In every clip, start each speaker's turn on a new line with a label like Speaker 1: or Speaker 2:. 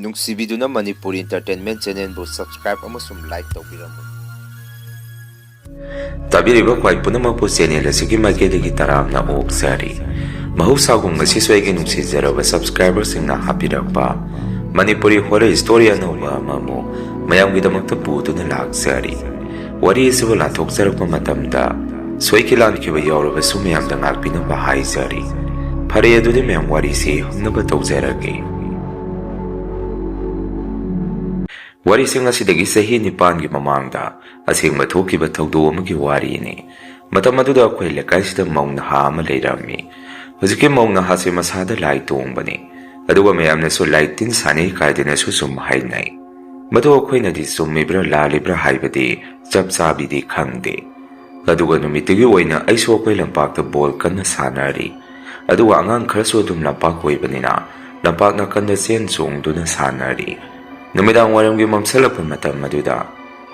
Speaker 1: ꯅꯨꯡꯁꯤꯕꯤꯗꯨꯅ Manipur entertainment ꯆꯦꯅꯦꯜꯕꯨ subscribe ꯑꯃꯁꯨꯡ like ꯇꯧꯕꯤꯔꯝꯃꯨ꯫
Speaker 2: ꯇꯥꯕꯤꯔꯤꯕ ꯈ꯭ꯋꯥꯏ ꯄꯨꯝꯅꯃꯛꯄꯨ ꯆꯦꯅꯦꯜ ꯑꯁꯤꯒꯤ ꯃꯥꯏꯀꯩꯗꯒꯤ ꯇꯔꯥꯝꯅ ꯑꯣꯛꯆꯔꯤ꯫ ꯃꯍꯧꯁꯥꯒꯨꯝ ꯉꯁꯤꯁꯨ ꯑꯩꯒꯤ ꯅꯨꯡꯁꯤꯖꯔꯕ ꯁꯕꯁꯀ꯭ꯔꯥꯏꯕꯔꯁꯤꯡꯅ ꯍꯥꯞꯄꯤꯔꯛꯄ ꯃꯅꯤꯄꯨꯔꯤ ꯍꯣꯔꯔ ꯁ꯭ꯇꯣꯔꯤ ꯑꯅꯧꯕ ꯑꯃꯃꯨꯛ ꯃꯌꯥꯝꯒꯤꯗꯃꯛꯇ ꯄꯨꯗꯨꯅ ꯂꯥꯛꯆꯔꯤ꯫ ꯋꯥꯔꯤ ꯑꯁꯤꯕꯨ ꯂꯥꯟꯊꯣꯛꯆꯔꯛꯄ ꯃꯇꯝꯗ ꯁꯣꯏꯈꯤ ꯂꯥꯟꯈꯤꯕ ꯌꯥꯎꯔꯕꯁꯨ ꯃꯌꯥꯝꯗ ꯉꯥꯛꯄꯤꯅꯕ ꯍꯥꯏꯖꯔꯤ꯫ ꯐꯔꯦ ꯑꯗꯨꯗꯤ ꯃꯌꯥꯝ ꯋꯥꯔꯤꯁꯤ ꯍꯧꯅꯕ ꯇꯧꯖꯔꯒꯦ꯫ ꯋꯥꯔꯤꯁꯤꯡ ꯑꯁꯤꯗꯒꯤ ꯆꯍꯤ 9ꯒꯤ ꯃꯃꯥꯡꯗ ꯑꯁꯦꯡꯕ ꯊꯣꯛꯈꯤꯕ ꯊꯧꯗꯣꯛ ꯑꯃꯒꯤ ꯋꯥꯔꯤꯅꯤ꯫ ꯃꯇꯝ ꯑꯗꯨꯗ ꯑꯩꯈꯣꯏ ꯂꯩꯀꯥꯏꯁꯤꯗ ꯃꯧ ꯅꯍꯥ ꯑꯃ ꯂꯩꯔꯝꯃꯤ꯫ ꯍꯧꯖꯤꯛꯀꯤ ꯃꯧ ꯅꯍꯥꯁꯤ ꯃꯁꯥꯗ ꯂꯥꯏ ꯇꯣꯡꯕꯅꯤ, ꯑꯗꯨꯒ ꯃꯌꯥꯝꯅꯁꯨ ꯂꯥꯏ ꯇꯤꯟ ꯁꯥꯟꯅꯩ ꯀꯥꯏꯗꯅꯁꯨ ꯁꯨꯝ ꯍꯥꯏꯅꯩ꯫ ꯃꯗꯨ ꯑꯩꯈꯣꯏꯅꯗꯤ ꯆꯨꯝꯃꯤꯕ꯭ꯔꯥ ꯂꯥꯜꯂꯤꯕ꯭ꯔꯥ ꯍꯥꯏꯕꯗꯤ ꯆꯞ ꯆꯥꯕꯤꯗꯤ ꯈꯪꯗꯦ꯫ ꯑꯗꯨꯒ ꯅꯨꯃꯤꯠꯇꯨꯒꯤ ꯑꯣꯏꯅ ꯑꯩꯁꯨ ꯑꯩꯈꯣꯏ ꯂꯝꯄꯥꯛꯇ ꯕꯣꯜ ꯀꯟꯅ ꯁꯥꯟꯅꯔꯤ, ꯑꯗꯨꯒ ꯑꯉꯥꯡ ꯈꯔꯁꯨ ꯑꯗꯨꯝ ꯂꯝꯄꯥꯛ ꯑꯣꯏꯕꯅꯤꯅ ꯂꯝꯄꯥꯛ ꯅꯥꯀꯟꯗ ꯆꯦꯟ ꯆꯣꯡꯗꯨꯅ ꯁꯥꯟꯅꯔꯤ꯫ ꯅꯨꯃꯤꯗꯥꯡ ꯋꯥꯏꯔꯝꯒꯤ ꯃꯝꯁꯜꯂꯛꯄ ꯃꯇꯝ ꯑꯗꯨꯗ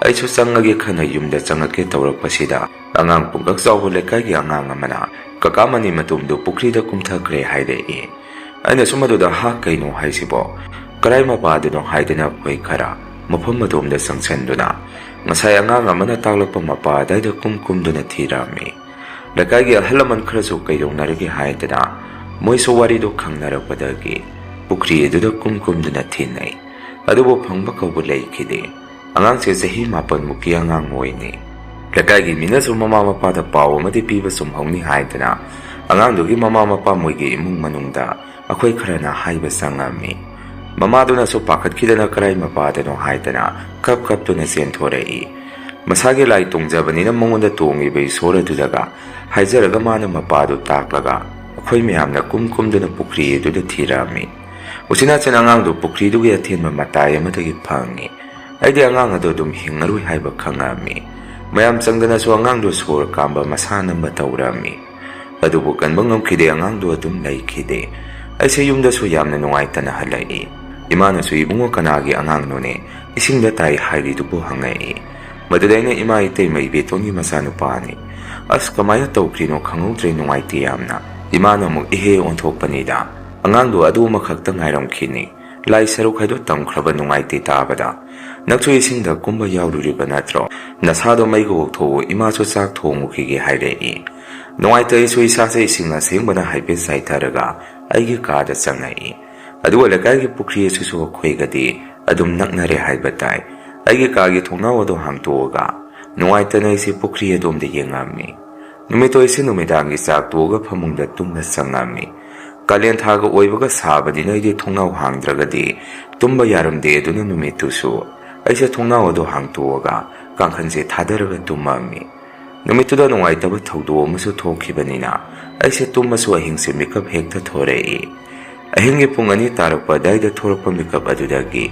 Speaker 2: ꯑꯩꯁꯨ ꯆꯪꯉꯒꯦ ꯈꯟꯅ ꯌꯨꯝꯗ ꯆꯪꯉꯛꯀꯦ ꯇꯧꯔꯛꯄꯁꯤꯗ ꯑꯉꯥꯡ ꯄꯨꯡꯀꯛ ꯆꯥꯎꯕ ꯂꯩꯀꯥꯏꯒꯤ ꯑꯉꯥꯡ ꯑꯃꯅ "ꯀꯀꯥ ꯃꯅꯤ ꯃꯇꯨꯝꯗꯨ ꯄꯨꯈ꯭ꯔꯤꯗ ꯀꯨꯝꯊꯈ꯭ꯔꯦ" ꯍꯥꯏꯔꯛꯏ꯫ ꯑꯩꯅꯁꯨ ꯃꯗꯨꯗ "ꯍꯥ, ꯀꯩꯅꯣ ꯍꯥꯏꯁꯤꯕꯣ? ꯀꯔꯥꯏ ꯃꯄꯥꯗꯅꯣ?" ꯍꯥꯏꯗꯅ ꯑꯩꯈꯣꯏ ꯈꯔ ꯃꯐꯝ ꯑꯗꯣꯝꯗ ꯆꯪꯁꯤꯟꯗꯨꯅ ꯉꯁꯥꯏ ꯑꯉꯥꯡ ꯑꯃꯅ ꯇꯥꯛꯂꯛꯄ ꯃꯄꯥ ꯑꯗꯥꯏꯗ ꯀꯨꯝꯗꯨꯅ ꯊꯤꯔꯝꯃꯤ꯫ ꯂꯩꯀꯥꯏꯒꯤ ꯑꯍꯜ ꯂꯃꯟ ꯈꯔꯁꯨ ꯀꯩꯗꯧꯅꯔꯒꯦ ꯍꯥꯏꯗꯅ ꯃꯣꯏꯁꯨ ꯋꯥꯔꯤꯗꯨ ꯈꯪꯅꯔꯛꯄꯗꯒꯤ ꯄꯨꯈ꯭ꯔꯤ ꯑꯗꯨꯗ ꯀꯨꯝꯗꯨꯅ ꯊꯤꯅꯩ꯫ ꯑꯗꯨꯕꯨ ꯐꯪꯕ ꯀꯧꯕ ꯂꯩꯈꯤꯗꯦ꯫ ꯑꯉꯥꯡꯁꯦ ꯆꯍꯤ 9ꯃꯨꯛꯀꯤ ꯑꯉꯥꯡ ꯑꯣꯏꯅꯤ꯫ ꯂꯩꯀꯥꯏꯒꯤ ꯃꯤꯅꯁꯨ ꯃꯃꯥ ꯃꯄꯥꯗ ꯄꯥꯎ ꯑꯃꯗꯤ ꯄꯤꯕ ꯆꯨꯝꯍꯧꯅꯤ ꯍꯥꯏꯗꯅ ꯑꯉꯥꯡꯗꯨꯒꯤ ꯃꯃꯥ ꯃꯄꯥ ꯃꯣꯏꯒꯤ ꯏꯃꯨꯡ ꯃꯅꯨꯡꯗ ꯑꯩꯈꯣꯏ ꯈꯔꯅ ꯍꯥꯏꯕ ꯆꯪꯉꯝꯃꯤ꯫ ꯃꯃꯥꯗꯨꯅꯁꯨ ꯄꯥꯈꯠꯈꯤꯗꯅ ꯀꯔꯥꯏ ꯃꯄꯥꯗꯅꯣ ꯍꯥꯏꯗꯅ ꯀꯞꯇꯨꯅ ꯆꯦꯟꯊꯣꯔꯛꯏ꯫ ꯃꯁꯥꯒꯤ ꯂꯥꯏ ꯇꯣꯡꯖꯕꯅꯤꯅ ꯃꯉꯣꯟꯗ ꯇꯣꯡꯉꯤꯕ ꯏꯁꯣꯔ ꯑꯗꯨꯗꯒ ꯍꯥꯏꯖꯔꯒ ꯃꯥꯅ ꯃꯄꯥꯗꯨ ꯇꯥꯛꯂꯒ ꯑꯩꯈꯣꯏ ꯃꯌꯥꯝꯅ ꯀꯨꯝꯗꯨꯅ ꯄꯨꯈ꯭ꯔꯤ ꯑꯗꯨꯗ ꯊꯤꯔꯝꯃꯤ꯫ ꯎꯆꯤꯟꯅꯥꯆꯤꯟ ꯑꯉꯥꯡꯗꯨ ꯄꯨꯈ꯭ꯔꯤꯗꯨꯒꯤ ꯑꯊꯦꯟꯕ ꯃꯇꯥꯏ ꯑꯃꯗꯒꯤ ꯐꯪꯉꯤ꯫ ꯑꯩꯗꯤ ꯑꯉꯥꯡ ꯑꯗꯨ ꯑꯗꯨꯝ ꯍꯤꯡꯉꯔꯣꯏ ꯍꯥꯏꯕ ꯈꯪꯉꯝꯃꯤ꯫ ꯃꯌꯥꯝ ꯆꯪꯗꯅꯁꯨ ꯑꯉꯥꯡꯗꯨ ꯁꯣꯔ ꯀꯥꯝꯕ ꯃꯁꯥ ꯅꯝꯕ ꯇꯧꯔꯝꯃꯤ꯫ ꯑꯗꯨꯕꯨ ꯀꯟꯕ ꯉꯝꯈꯤꯗꯦ, ꯑꯉꯥꯡꯗꯨ ꯑꯗꯨꯝ ꯂꯩꯈꯤꯗꯦ꯫ ꯑꯩꯁꯦ ꯌꯨꯝꯗꯁꯨ ꯌꯥꯝꯅ ꯅꯨꯡꯉꯥꯏꯇꯅ ꯍꯜꯂꯛꯏ꯫ ꯏꯃꯥꯅꯁꯨ "ꯏꯕꯨꯡꯉꯣ, ꯀꯅꯥꯒꯤ ꯑꯉꯥꯡꯅꯣꯅꯦ ꯏꯁꯤꯡꯗ ꯇꯥꯏ ꯍꯥꯏꯔꯤꯗꯨꯕꯨ?" ꯍꯪꯉꯛꯏ꯫ ꯃꯗꯨꯗ ꯑꯩꯅ "ꯏꯃꯥ, ꯏꯇꯩꯃ ꯏꯕꯦꯇꯣꯟꯒꯤ ꯃꯆꯥꯅꯨꯄꯥꯅꯤ." "ꯑꯁ, ꯀꯃꯥꯏꯅ ꯇꯧꯈ꯭ꯔꯤꯅꯣ ꯈꯪꯍꯧꯗ꯭ꯔꯦ, ꯅꯨꯡꯉꯥꯏꯇꯦ ꯌꯥꯝꯅ." ꯏꯃꯥꯅ ꯑꯃꯨꯛ ꯏꯍꯦ ꯑꯣꯟꯊꯣꯛꯄꯅꯤꯗ꯫ "ꯑꯉꯥꯡꯗꯣ ꯑꯗꯨ ꯑꯃꯈꯛꯇ ꯉꯥꯏꯔꯝꯈꯤꯅꯤ, ꯂꯥꯏ ꯁꯔꯨꯛ ꯍꯥꯏꯗꯣ ꯇꯝꯈ꯭ꯔꯕ, ꯅꯨꯡꯉꯥꯏꯇꯦ ꯇꯥꯕꯗ꯫ ꯅꯪꯁꯨ ꯏꯁꯤꯡꯗ ꯀꯨꯝꯕ ꯌꯥꯎꯔꯨꯔꯤꯕ ꯅꯠꯇ꯭ꯔꯣ? ꯅꯁꯥꯗꯣ ꯃꯩꯒ ꯑꯣꯛꯊꯣꯛꯎ, ꯏꯃꯥꯁꯨ ꯆꯥꯛ ꯊꯣꯡꯉꯨꯈꯤꯒꯦ" ꯍꯥꯏꯔꯛꯏ꯫ ꯅꯨꯡꯉꯥꯏꯇ ꯑꯩꯁꯨ ꯏꯁꯥꯁꯦ ꯏꯁꯤꯡ ꯑꯁꯦꯡꯕꯅ ꯍꯥꯏꯐꯦꯠ ꯆꯥꯏꯊꯔꯒ ꯑꯩꯒꯤ ꯀꯥꯗ ꯆꯪꯉꯛꯏ꯫ ꯑꯗꯨꯒ ꯂꯩꯀꯥꯏꯒꯤ ꯄꯨꯈ꯭ꯔꯤ ꯑꯁꯤꯁꯨ ꯑꯩꯈꯣꯏꯒꯗꯤ ꯑꯗꯨꯝ ꯅꯛꯅꯔꯦ ꯍꯥꯏꯕ ꯇꯥꯏ꯫ ꯑꯩꯒꯤ ꯀꯥꯒꯤ ꯊꯣꯡꯅꯥꯎ ꯑꯗꯨ ꯍꯥꯡꯇꯣꯛꯑꯒ ꯅꯨꯡꯉꯥꯏꯇꯅ ꯑꯩꯁꯦ ꯄꯨꯈ꯭ꯔꯤ ꯑꯗꯣꯝꯗ ꯌꯦꯡꯉꯝꯃꯤ꯫ ꯅꯨꯃꯤꯠꯇꯣ ꯑꯩꯁꯦ ꯅꯨꯃꯤꯗꯥꯡꯒꯤ ꯆꯥꯛ ꯇꯣꯛꯑꯒ ꯐꯃꯨꯡꯗ ꯇꯨꯝꯅ ꯆꯪꯉꯝꯃꯤ꯫ ꯀꯥꯂꯦꯟ ꯊꯥꯒ ꯑꯣꯏꯕꯒ ꯁꯥꯕꯅꯤꯅ ꯑꯩꯗꯤ ꯊꯣꯡꯅꯥꯎ ꯍꯥꯡꯗ꯭ꯔꯒꯗꯤ ꯇꯨꯝꯕ ꯌꯥꯔꯝꯗꯦ꯫ ꯑꯗꯨꯅ ꯅꯨꯃꯤꯠꯇꯨꯁꯨ ꯑꯩꯁꯦ ꯊꯣꯡꯅꯥꯎ ꯑꯗꯨ ꯍꯥꯡꯇꯣꯛꯑꯒ ꯀꯥꯡꯈꯟꯁꯦ ꯊꯥꯗꯔꯒ ꯇꯨꯝꯃꯝꯃꯤ꯫ ꯅꯨꯃꯤꯠꯇꯨꯗ ꯅꯨꯡꯉꯥꯏꯇꯕ ꯊꯧꯗꯣꯛ ꯑꯃꯁꯨ ꯊꯣꯛꯈꯤꯕꯅꯤꯅ ꯑꯩꯁꯦ ꯇꯨꯝꯃꯁꯨ ꯑꯍꯤꯡꯁꯦ ꯃꯤꯀꯞ ꯍꯦꯛꯇ ꯊꯣꯔꯛꯏ꯫ ꯑꯍꯤꯡꯒꯤ ꯄꯨꯡ 2 ꯇꯥꯔꯛꯄ ꯑꯗꯥꯏꯗ ꯊꯣꯔꯛꯄ ꯃꯤꯀꯞ ꯑꯗꯨꯗꯒꯤ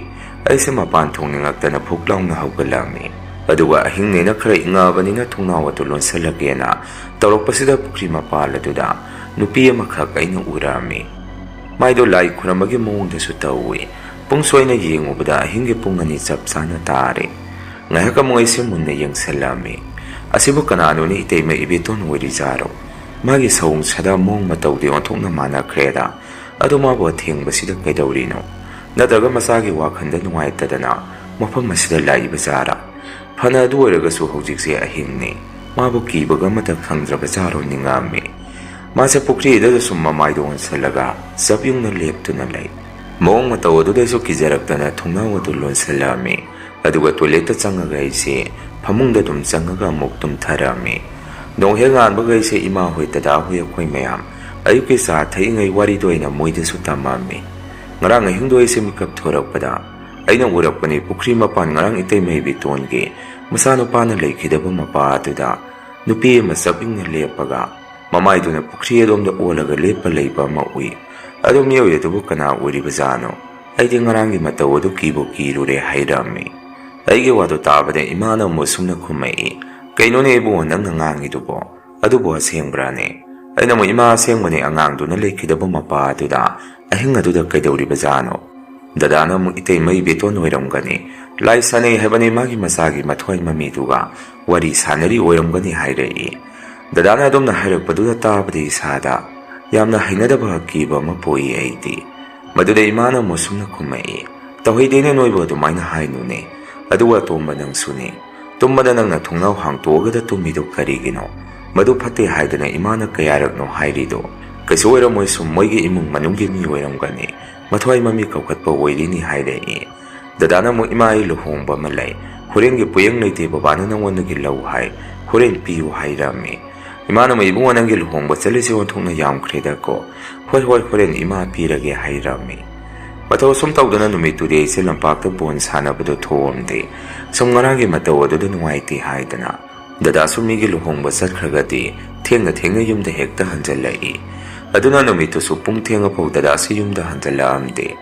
Speaker 2: ꯑꯩꯁꯦ ꯃꯄꯥꯟ ꯊꯣꯛꯅꯤꯡꯉꯛꯇꯅ ꯐꯨꯛ ꯂꯥꯎꯅ ꯍꯧꯒꯠꯂꯝꯃꯤ꯫ ꯑꯗꯨꯒ ꯑꯍꯤꯡꯅꯦꯅ ꯈꯔ ꯏꯪꯉꯛꯑꯕꯅꯤꯅ ꯊꯣꯡꯅꯥꯎ ꯑꯗꯨ ꯂꯣꯟꯁꯤꯜꯂꯒꯦꯅ ꯇꯧꯔꯛꯄꯁꯤꯗ ꯄꯨꯈ꯭ꯔꯤ ꯃꯄꯥꯜ ꯑꯗꯨꯗ ꯅꯨꯄꯤ ꯑꯃꯈꯛ ꯑꯩꯅ ꯎꯔꯝꯃꯤ꯫ ꯃꯥꯏꯗꯣ ꯂꯥꯏ ꯈꯨꯔꯝꯕꯒꯤ ꯃꯑꯣꯡꯗꯁꯨ ꯇꯧꯏ꯫ ꯄꯨꯡꯁꯨ ꯑꯩꯅ ꯌꯦꯡꯉꯨꯕꯗ ꯑꯍꯤꯡꯒꯤ ꯄꯨꯡ 2 ꯆꯞ ꯆꯥꯅ ꯇꯥꯔꯦ꯫ ꯉꯥꯏꯍꯥꯛ ꯑꯃꯨꯛ ꯑꯩꯁꯦ ꯃꯨꯟꯅ ꯌꯦꯡꯁꯤꯜꯂꯝꯃꯤ꯫ ꯑꯁꯤꯕꯨ ꯀꯅꯥꯅꯣꯅꯦ, ꯏꯇꯩꯃ ꯏꯕꯦꯇꯣꯟ ꯑꯣꯏꯔꯤꯖꯥꯔꯣ? ꯃꯥꯒꯤ ꯁꯑꯣꯡ ꯁꯥꯗꯥ ꯃꯑꯣꯡ ꯃꯇꯧꯗꯤ ꯑꯣꯟꯊꯣꯛꯅ ꯃꯥꯟꯅꯈ꯭ꯔꯦꯗ꯫ ꯑꯗꯣ ꯃꯥꯕꯨ ꯑꯊꯦꯡꯕꯁꯤꯗ ꯀꯩꯗꯧꯔꯤꯅꯣ? ꯅꯠꯇ꯭ꯔꯒ ꯃꯆꯥꯒꯤ ꯋꯥꯈꯜꯗ ꯅꯨꯡꯉꯥꯏꯇꯗꯅ ꯃꯐꯝ ꯑꯁꯤꯗ ꯂꯥꯛꯏꯕꯖꯥꯔꯥ? ꯐꯅ ꯑꯗꯨ ꯑꯣꯏꯔꯒꯁꯨ ꯍꯧꯖꯤꯛꯁꯦ ꯑꯍꯤꯡꯅꯤ, ꯃꯥꯕꯨ ꯀꯤꯕꯒ ꯑꯃꯇ ꯈꯪꯗ꯭ꯔꯕꯖꯥꯔꯣ ꯅꯤꯡꯉꯝꯃꯤ꯫ ꯃꯥꯁꯦ ꯄꯨꯈ꯭ꯔꯤꯗꯨꯗ ꯁꯨꯝ ꯃꯃꯥꯏꯗꯣ ꯑꯣꯟꯁꯤꯜꯂꯒ ꯆꯞ ꯌꯨꯡꯅ ꯂꯦꯞꯇꯨꯅ ꯂꯩ꯫ ꯃꯑꯣꯡ ꯃꯇꯧ ꯑꯗꯨꯗꯩꯁꯨ ꯀꯤꯖꯔꯛꯇꯅ ꯊꯣꯡꯅꯥꯎ ꯑꯗꯨ ꯂꯣꯟꯁꯤꯜꯂꯝꯃꯤ꯫ ꯑꯗꯨꯒ ꯇꯣꯏꯂꯦꯠꯇ ꯆꯪꯉꯒ ꯑꯩꯁꯦ ꯐꯃꯨꯡꯗ ꯑꯗꯨꯝ ꯆꯪꯉꯒ ꯑꯃꯨꯛ ꯇꯨꯝꯊꯔꯝꯃꯤ꯫ ꯅꯣꯡ ꯍꯦꯛ ꯉꯥꯟꯕꯒ ꯑꯩꯁꯦ ꯏꯃꯥ ꯍꯣꯏ, ꯗꯗꯥ ꯍꯣꯏ, ꯑꯩꯈꯣꯏ ꯃꯌꯥꯝ ꯑꯌꯨꯛꯀꯤ ꯆꯥ ꯊꯛꯏꯉꯩ ꯋꯥꯔꯤꯗꯣ ꯑꯩꯅ ꯃꯣꯏꯗꯁꯨ ꯇꯝꯃꯝꯃꯤ꯫ ꯉꯔꯥꯡ ꯑꯍꯤꯡꯗꯣ ꯑꯩꯁꯦ ꯃꯤꯀꯞ ꯊꯣꯔꯛꯄꯗ ꯑꯩꯅ ꯎꯔꯛꯄꯅꯤ ꯄꯨꯈ꯭ꯔꯤ ꯃꯄꯥꯟ ꯉꯔꯥꯡ ꯏꯇꯩꯃ ꯏꯕꯦꯇꯣꯟꯒꯤ ꯃꯆꯥꯅꯨꯄꯥꯅ ꯂꯩꯈꯤꯗꯕ ꯃꯄꯥ ꯑꯗꯨꯗ ꯅꯨꯄꯤ ꯑꯃ ꯆꯞ ꯌꯨꯡꯅ ꯂꯦꯞꯄꯒ ꯃꯃꯥꯏꯗꯨꯅ ꯄꯨꯈ꯭ꯔꯤ ꯑꯗꯣꯝꯗ ꯑꯣꯜꯂꯒ ꯂꯦꯞꯄ ꯂꯩꯕ ꯑꯃ ꯎꯏ꯫ ꯑꯗꯨ ꯃꯤꯑꯣꯏ ꯑꯗꯨꯕꯨ ꯀꯅꯥ ꯑꯣꯏꯔꯤꯕꯖꯥꯠꯅꯣ? ꯑꯩꯗꯤ ꯉꯔꯥꯡꯒꯤ ꯃꯇꯧ ꯑꯗꯨ ꯀꯤꯕꯨ ꯀꯤꯔꯨꯔꯦ ꯍꯥꯏꯔꯝꯃꯤ꯫ ꯑꯩꯒꯤ ꯋꯥꯗꯨ ꯇꯥꯕꯗ ꯏꯃꯥꯅ ꯑꯃꯨꯛ ꯁꯨꯝꯅ ꯈꯨꯝꯃꯛꯏ꯫ "ꯀꯩꯅꯣꯅꯦ ꯏꯕꯨꯡꯉꯣ, ꯅꯪꯅ ꯉꯥꯡꯉꯤꯗꯨꯕꯣ? ꯑꯗꯨꯕꯨ ꯑꯁꯦꯡꯕ꯭ꯔꯥꯅꯦ?" ꯑꯩꯅ ꯑꯃꯨꯛ "ꯏꯃꯥ, ꯑꯁꯦꯡꯕꯅꯦ, ꯑꯉꯥꯡꯗꯨꯅ ꯂꯩꯈꯤꯗꯕ ꯃꯄꯥ ꯑꯗꯨꯗ ꯑꯍꯤꯡ ꯑꯗꯨꯗ ꯀꯩꯗꯧꯔꯤꯕꯖꯥꯠꯅꯣ?" ꯗꯗꯥꯅ ꯑꯃꯨꯛ "ꯏꯇꯩꯃ ꯏꯕꯦꯇꯣꯟ ꯑꯣꯏꯔꯝꯒꯅꯤ, ꯂꯥꯏ ꯁꯥꯟꯅꯩ ꯍꯥꯏꯕꯅꯤ ꯃꯥꯒꯤ ꯃꯆꯥꯒꯤ ꯃꯊ꯭ꯋꯥꯏ ꯃꯃꯤꯗꯨꯒ ꯋꯥꯔꯤ ꯁꯥꯟꯅꯔꯤ ꯑꯣꯏꯔꯝꯒꯅꯤ" ꯍꯥꯏꯔꯛꯏ꯫ ꯗꯗꯥꯅ ꯑꯗꯨꯝꯅ ꯍꯥꯏꯔꯛꯄꯗꯨꯗ ꯇꯥꯕꯗ ꯏꯁꯥꯗ ꯌꯥꯝꯅ ꯍꯩꯅꯗꯕ ꯑꯀꯤꯕ ꯑꯃ ꯄꯣꯛꯏ ꯑꯩꯗꯤ꯫ ꯃꯗꯨꯗ ꯏꯃꯥꯅ ꯑꯃꯨꯛ ꯁꯨꯝꯅ ꯈꯨꯝꯃꯛꯏ꯫ ꯇꯧꯍꯩꯗꯦꯅꯦ ꯅꯣꯏꯕꯨ ꯑꯗꯨꯃꯥꯏꯅ ꯍꯥꯏꯅꯨꯅꯦ, ꯑꯗꯨꯒ ꯑꯇꯣꯝꯕ ꯅꯪꯁꯨꯅꯦ, ꯇꯨꯝꯕꯗ ꯅꯪꯅ ꯊꯣꯡꯅꯥꯎ ꯍꯥꯡꯇꯣꯛꯑꯒꯗ ꯇꯨꯝꯃꯤꯗꯨ ꯀꯔꯤꯒꯤꯅꯣ? ꯃꯗꯨ ꯐꯠꯇꯦ ꯍꯥꯏꯗꯅ ꯏꯃꯥꯅ ꯀꯌꯥꯔꯛꯅꯣ ꯍꯥꯏꯔꯤꯗꯣ? ꯀꯩꯁꯨ ꯑꯣꯏꯔꯝꯃꯣꯏ, ꯁꯨꯝ ꯃꯣꯏꯒꯤ ꯏꯃꯨꯡ ꯃꯅꯨꯡꯒꯤ ꯃꯤ ꯑꯣꯏꯔꯝꯒꯅꯤ, ꯃꯊ꯭ꯋꯥꯏ ꯃꯃꯤ ꯀꯧꯈꯠꯄ ꯑꯣꯏꯔꯤꯅꯤ ꯍꯥꯏꯔꯛꯏ꯫ ꯗꯗꯥꯅ ꯑꯃꯨꯛ ꯏꯃꯥ ꯑꯩ ꯂꯨꯍꯣꯡꯕ ꯑꯃ ꯂꯩ, ꯍꯣꯔꯦꯟꯒꯤ ꯄꯣꯌꯦꯡ ꯂꯩꯇꯦ, ꯕꯕꯥꯅ ꯅꯪꯉꯣꯟꯗꯒꯤ ꯂꯧ ꯍꯥꯏ, ꯍꯣꯔꯦꯟ ꯄꯤꯌꯨ ꯍꯥꯏꯔꯝꯃꯤ꯫ ꯏꯃꯥꯅ ꯑꯃꯨꯛ ꯏꯕꯨꯡꯉꯣ ꯅꯪꯒꯤ ꯂꯨꯍꯣꯡꯕ ꯆꯠꯂꯤꯁꯤ ꯑꯣꯟꯊꯣꯛꯅ ꯌꯥꯝꯈ꯭ꯔꯦꯗꯀꯣ, ꯍꯣꯏ ꯍꯣꯔꯦꯟ ꯏꯃꯥ ꯄꯤꯔꯒꯦ ꯍꯥꯏꯔꯝꯃꯤ꯫ ꯃꯇꯧ ꯑꯁꯨꯝ ꯇꯧꯗꯨꯅ ꯅꯨꯃꯤꯠꯇꯨꯗꯤ ꯑꯩꯁꯦ ꯂꯝꯄꯥꯛꯇ ꯕꯣꯜ ꯁꯥꯟꯅꯕꯗꯣ ꯊꯣꯛꯑꯝꯗꯦ, ꯁꯨꯝ ꯉꯔꯥꯡꯒꯤ ꯃꯇꯧ ꯑꯗꯨꯗ ꯅꯨꯡꯉꯥꯏꯇꯦ ꯍꯥꯏꯗꯅ꯫ ꯗꯗꯥꯁꯨ ꯃꯤꯒꯤ ꯂꯨꯍꯣꯡꯕ ꯆꯠꯈ꯭ꯔꯒꯗꯤ ꯊꯦꯡꯅ ꯌꯨꯝꯗ ꯍꯦꯛꯇ ꯍꯟꯖꯜꯂꯛꯏ, ꯑꯗꯨꯅ ꯅꯨꯃꯤꯠꯇꯨꯁꯨ ꯄꯨꯡ ꯊꯦꯡꯉꯐꯥꯎ ꯗꯗꯥꯁꯤ ꯌꯨꯝꯗ ꯍꯟꯖꯜꯂꯛꯑꯝꯗꯦ꯫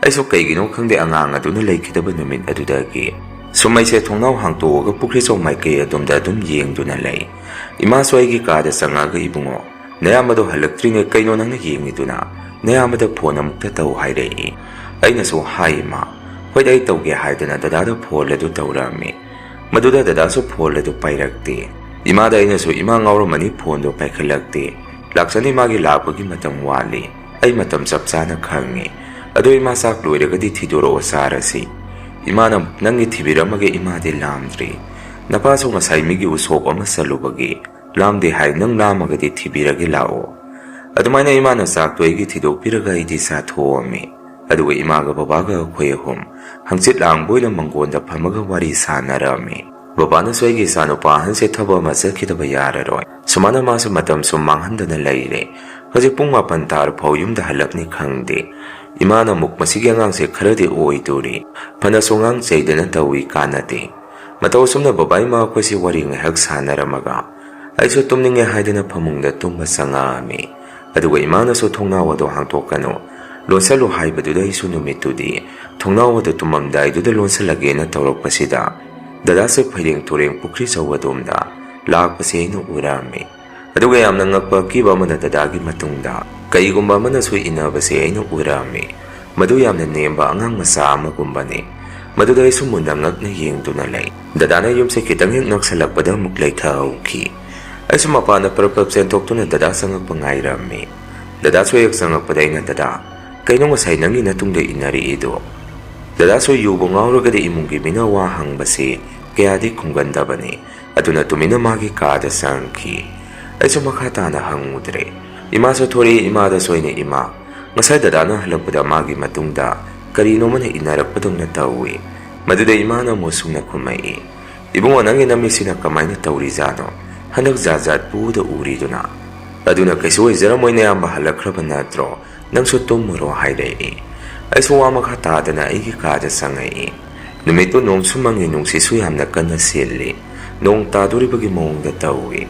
Speaker 2: ꯑꯩꯁꯨ ꯀꯩꯒꯤꯅꯣ ꯈꯪꯗꯦ ꯑꯉꯥꯡ ꯑꯗꯨꯅ ꯂꯩꯈꯤꯗꯕ ꯅꯨꯃꯤꯠ ꯑꯗꯨꯗꯒꯤ ꯁꯨꯝ ꯑꯩꯁꯦ ꯊꯣꯡꯅꯥꯎ ꯍꯥꯡꯇꯣꯛꯑꯒ ꯄꯨꯈ꯭ꯔꯤꯆꯧ ꯃꯥꯏꯀꯩ ꯑꯗꯣꯝꯗ ꯑꯗꯨꯝ ꯌꯦꯡꯗꯨꯅ ꯂꯩ꯫ ꯏꯃꯥꯁꯨ ꯑꯩꯒꯤ ꯀꯥꯗ ꯆꯪꯉꯛꯑꯒ ꯏꯕꯨꯡꯉꯣ ꯅꯌꯥꯝꯕꯗꯣ ꯍꯜꯂꯛꯇ꯭ꯔꯤꯉꯩ ꯀꯩꯅꯣ ꯅꯪꯅ ꯌꯦꯡꯉꯤꯗꯨꯅ, ꯅꯌꯥꯝꯕꯗ ꯐꯣꯟ ꯑꯃꯨꯛꯇ ꯇꯧ ꯍꯥꯏꯔꯛꯏ꯫ ꯑꯩꯅꯁꯨ ꯍꯥꯏ ꯏꯃꯥ, ꯍꯣꯏ ꯑꯩ ꯇꯧꯒꯦ ꯍꯥꯏꯗꯅ ꯗꯗꯥꯗ ꯐꯣꯟ ꯑꯗꯨ ꯇꯧꯔꯛꯑꯝꯃꯤ꯫ ꯃꯗꯨꯗ ꯗꯗꯥꯁꯨ ꯐꯣꯟ ꯑꯗꯨ ꯄꯥꯏꯔꯛꯇꯦ꯫ ꯏꯃꯥꯗ ꯑꯩꯅꯁꯨ ꯏꯃꯥ ꯉꯥꯎꯔꯝꯃꯅꯤ ꯐꯣꯟꯗꯣ ꯄꯥꯏꯈꯠꯂꯛꯇꯦ, ꯂꯥꯛꯆꯅꯤ ꯃꯥꯒꯤ ꯂꯥꯛꯄꯒꯤ ꯃꯇꯝ ꯋꯥꯠꯂꯤ, ꯑꯩ ꯃꯇꯝ ꯆꯞ ꯆꯥꯅ ꯈꯪꯉꯤ, ꯑꯗꯣ ꯏꯃꯥ ꯆꯥꯛ ꯂꯣꯏꯔꯒꯗꯤ ꯊꯤꯗꯣꯔꯛꯑꯣ ꯆꯥꯔꯁꯤ꯫ ꯏꯃꯥꯅ ꯅꯪꯒꯤ ꯊꯤꯕꯤꯔꯝꯃꯒꯦ ꯏꯃꯥꯗꯤ ꯂꯥꯝꯗ꯭ꯔꯤ, ꯅꯄꯥꯁꯨ ꯉꯁꯥꯏ ꯃꯤꯒꯤ ꯎꯁꯣꯞ ꯑꯃ ꯆꯠꯂꯨꯕꯒꯤ ꯂꯥꯝꯗꯦ ꯍꯥꯏ, ꯅꯪ ꯂꯥꯝꯃꯒꯗꯤ ꯊꯤꯕꯤꯔꯒꯦ ꯂꯥꯛꯑꯣ꯫ ꯑꯗꯨꯃꯥꯏꯅ ꯏꯃꯥꯅ ꯆꯥꯛꯇꯣ ꯑꯩꯒꯤ ꯊꯤꯗꯣꯛꯄꯤꯔꯒ ꯑꯩꯗꯤ ꯆꯥꯊꯣꯛꯑꯝꯃꯤ꯫ ꯑꯗꯨꯒ ꯏꯃꯥꯒ ꯕꯕꯥꯒ ꯑꯩꯈꯣꯏ ꯑꯍꯨꯝ ꯍꯪꯆꯤꯠ ꯂꯥꯡꯕ ꯑꯣꯏꯅ ꯃꯪꯒꯣꯟꯗ ꯐꯝꯃꯒ ꯋꯥꯔꯤ ꯁꯥꯟꯅꯔꯝꯃꯤ꯫ ꯕꯕꯥꯅꯁꯨ ꯑꯩꯒꯤ ꯏꯆꯥꯅꯨꯄꯥ ꯑꯍꯟꯁꯦ ꯊꯕꯛ ꯑꯃ ꯆꯠꯈꯤꯗꯕ ꯌꯥꯔꯔꯣꯏ, ꯁꯨꯃꯥꯏꯅ ꯃꯥꯁꯨ ꯃꯇꯝ ꯁꯨꯝ ꯃꯥꯡꯍꯟꯗꯅ ꯂꯩꯔꯦ, ꯍꯧꯖꯤꯛ ꯄꯨꯡ 9 ꯇꯥꯔꯐꯥꯎ ꯌꯨꯝꯗ ꯍꯜꯂꯛꯅꯤ ꯈꯪꯗꯦ꯫ ꯏꯃꯥꯅ ꯑꯃꯨꯛ ꯃꯁꯤꯒꯤ ꯑꯉꯥꯡꯁꯦ ꯈꯔꯗꯤ ꯑꯣꯏꯗꯣꯔꯤ, ꯐꯅꯁꯨ ꯑꯉꯥꯡ ꯆꯩꯗꯅ ꯇꯧꯏ ꯀꯥꯟꯅꯗꯦ꯫ ꯃꯇꯧ ꯑꯁꯨꯝꯅ ꯕꯕꯥ ꯏꯃꯥ ꯑꯩꯈꯣꯏꯁꯤ ꯋꯥꯔꯤ ꯉꯥꯏꯍꯥꯛ ꯁꯥꯟꯅꯔꯝꯃꯒ ꯑꯩꯁꯨ ꯇꯨꯝꯅꯤꯡꯉꯦ ꯍꯥꯏꯗꯅ ꯐꯃꯨꯡꯗ ꯇꯨꯝꯕ ꯆꯪꯉꯛꯑꯝꯃꯤ꯫ ꯑꯗꯨꯒ ꯏꯃꯥꯅꯁꯨ ꯊꯣꯡꯅꯥꯎ ꯑꯗꯨ ꯍꯥꯡꯇꯣꯛꯀꯅꯨ, ꯂꯣꯟꯁꯜꯂꯨ ꯍꯥꯏꯕꯗꯨꯗ ꯑꯩꯁꯨ ꯅꯨꯃꯤꯠꯇꯨꯗꯤ ꯊꯣꯡꯅꯥꯎ ꯑꯗꯨ ꯇꯨꯝꯃꯝꯗꯥꯏꯗꯨꯗ ꯂꯣꯟꯁꯜꯂꯒꯦꯅ ꯇꯧꯔꯛꯄꯁꯤꯗ ꯗꯗꯥꯁꯦ ꯐꯩꯔꯦꯡ ꯇꯨꯔꯦꯡ ꯄꯨꯈ꯭ꯔꯤꯆꯧ ꯑꯗꯣꯝꯗ ꯂꯥꯛꯄꯁꯦ ꯑꯩꯅ ꯎꯔꯝꯃꯤ꯫ ꯑꯗꯨꯒ ꯌꯥꯝꯅ ꯉꯛꯄ ꯑꯀꯤꯕ ꯑꯃꯅ ꯗꯗꯥꯒꯤ ꯃꯇꯨꯡꯗ ꯀꯩꯒꯨꯝꯕ ꯑꯃꯅꯁꯨ ꯏꯟꯅꯕꯁꯦ ꯑꯩꯅ ꯎꯔꯝꯃꯤ꯫ ꯃꯗꯨ ꯌꯥꯝꯅ ꯅꯦꯝꯕ ꯑꯉꯥꯡ ꯃꯆꯥ ꯑꯃꯒꯨꯝꯕꯅꯤ꯫ ꯃꯗꯨꯗ ꯑꯩꯁꯨ ꯃꯨꯟꯅ ꯉꯛꯅ ꯌꯦꯡꯗꯨꯅ ꯂꯩ꯫ ꯗꯗꯥꯅ ꯌꯨꯝꯁꯦ ꯈꯤꯇꯪ ꯍꯦꯛ ꯅꯛꯁꯜꯂꯛꯄꯗ ꯑꯃꯨꯛ ꯂꯩꯊꯍꯧꯈꯤ꯫ ꯑꯩꯁꯨ ꯃꯄꯥꯟꯗ ꯄꯔꯞ ꯆꯦꯟꯊꯣꯛꯇꯨꯅ ꯗꯗꯥ ꯆꯪꯉꯛꯄ ꯉꯥꯏꯔꯝꯃꯤ꯫ ꯗꯗꯥꯁꯨ ꯍꯦꯛ ꯆꯪꯉꯛꯄꯗ ꯑꯩꯅ ꯗꯗꯥ ꯀꯩꯅꯣ ꯉꯁꯥꯏ ꯅꯪꯒꯤ ꯅꯇꯨꯡꯗ ꯏꯟꯅꯔꯛꯏꯗꯣ? ꯗꯗꯥꯁꯨ ꯌꯨꯕꯨ ꯉꯥꯎꯔꯒꯗꯤ ꯏꯃꯨꯡꯒꯤ ꯃꯤꯅ ꯋꯥ ꯍꯪꯕꯁꯤ ꯀꯌꯥꯗꯤ ꯈꯨꯝꯒꯟꯗꯕꯅꯤ, ꯑꯗꯨꯅ ꯇꯨꯃꯤꯟꯅ ꯃꯥꯒꯤ ꯀꯥꯗ ꯆꯪꯈꯤ꯫ ꯑꯩꯁꯨ ꯃꯈꯥ ꯇꯥꯅ ꯍꯪꯉꯨꯗ꯭ꯔꯦ꯫ ꯏꯃꯥꯁꯨ ꯊꯣꯔꯛꯏ꯫ ꯏꯃꯥꯗꯁꯨ ꯑꯩꯅ ꯏꯃꯥ ꯉꯁꯥꯏ ꯗꯗꯥꯅ ꯍꯜꯂꯛꯄꯗ ꯃꯥꯒꯤ ꯃꯇꯨꯡꯗ ꯀꯔꯤꯅꯣꯃꯅ ꯏꯟꯅꯔꯛꯄꯗꯧꯅ ꯇꯧꯏ꯫ ꯃꯗꯨꯗ ꯏꯃꯥꯅ ꯑꯃꯨꯛ ꯁꯨꯝꯅ ꯈꯨꯝꯃꯛꯏ, ꯏꯕꯨꯡꯉꯣ ꯅꯪꯒꯤ ꯅꯃꯤꯠꯁꯤꯅ ꯀꯃꯥꯏꯅ ꯇꯧꯔꯤꯖꯥꯠꯅꯣ? ꯍꯟꯗꯛ ꯖꯥꯠ ꯄꯨꯗ ꯎꯔꯤꯗꯨꯅ? ꯑꯗꯨꯅ ꯀꯩꯁꯨ ꯑꯣꯏꯖꯔꯝꯃꯣꯏ, ꯑꯌꯥꯝꯕ ꯍꯜꯂꯛꯈ꯭ꯔꯕ ꯅꯠꯇ꯭ꯔꯣ? ꯅꯪꯁꯨ ꯇꯨꯝꯃꯨꯔꯣ ꯍꯥꯏꯔꯛꯏ꯫ ꯑꯩꯁꯨ ꯋꯥ ꯃꯈꯥ ꯇꯥꯗꯅ ꯑꯩꯒꯤ ꯀꯥꯗ ꯆꯪꯉꯛꯏ꯫ ꯅꯨꯃꯤꯠꯇꯨ ꯅꯣꯡꯁꯨ ꯃꯪꯉꯤ, ꯅꯨꯡꯁꯤꯠꯁꯨ ꯌꯥꯝꯅ ꯀꯟꯅ ꯁꯤꯠꯂꯤ, ꯅꯣꯡ ꯇꯥꯗꯣꯔꯤꯕꯒꯤ ꯃꯑꯣꯡꯗ ꯇꯧꯏ꯫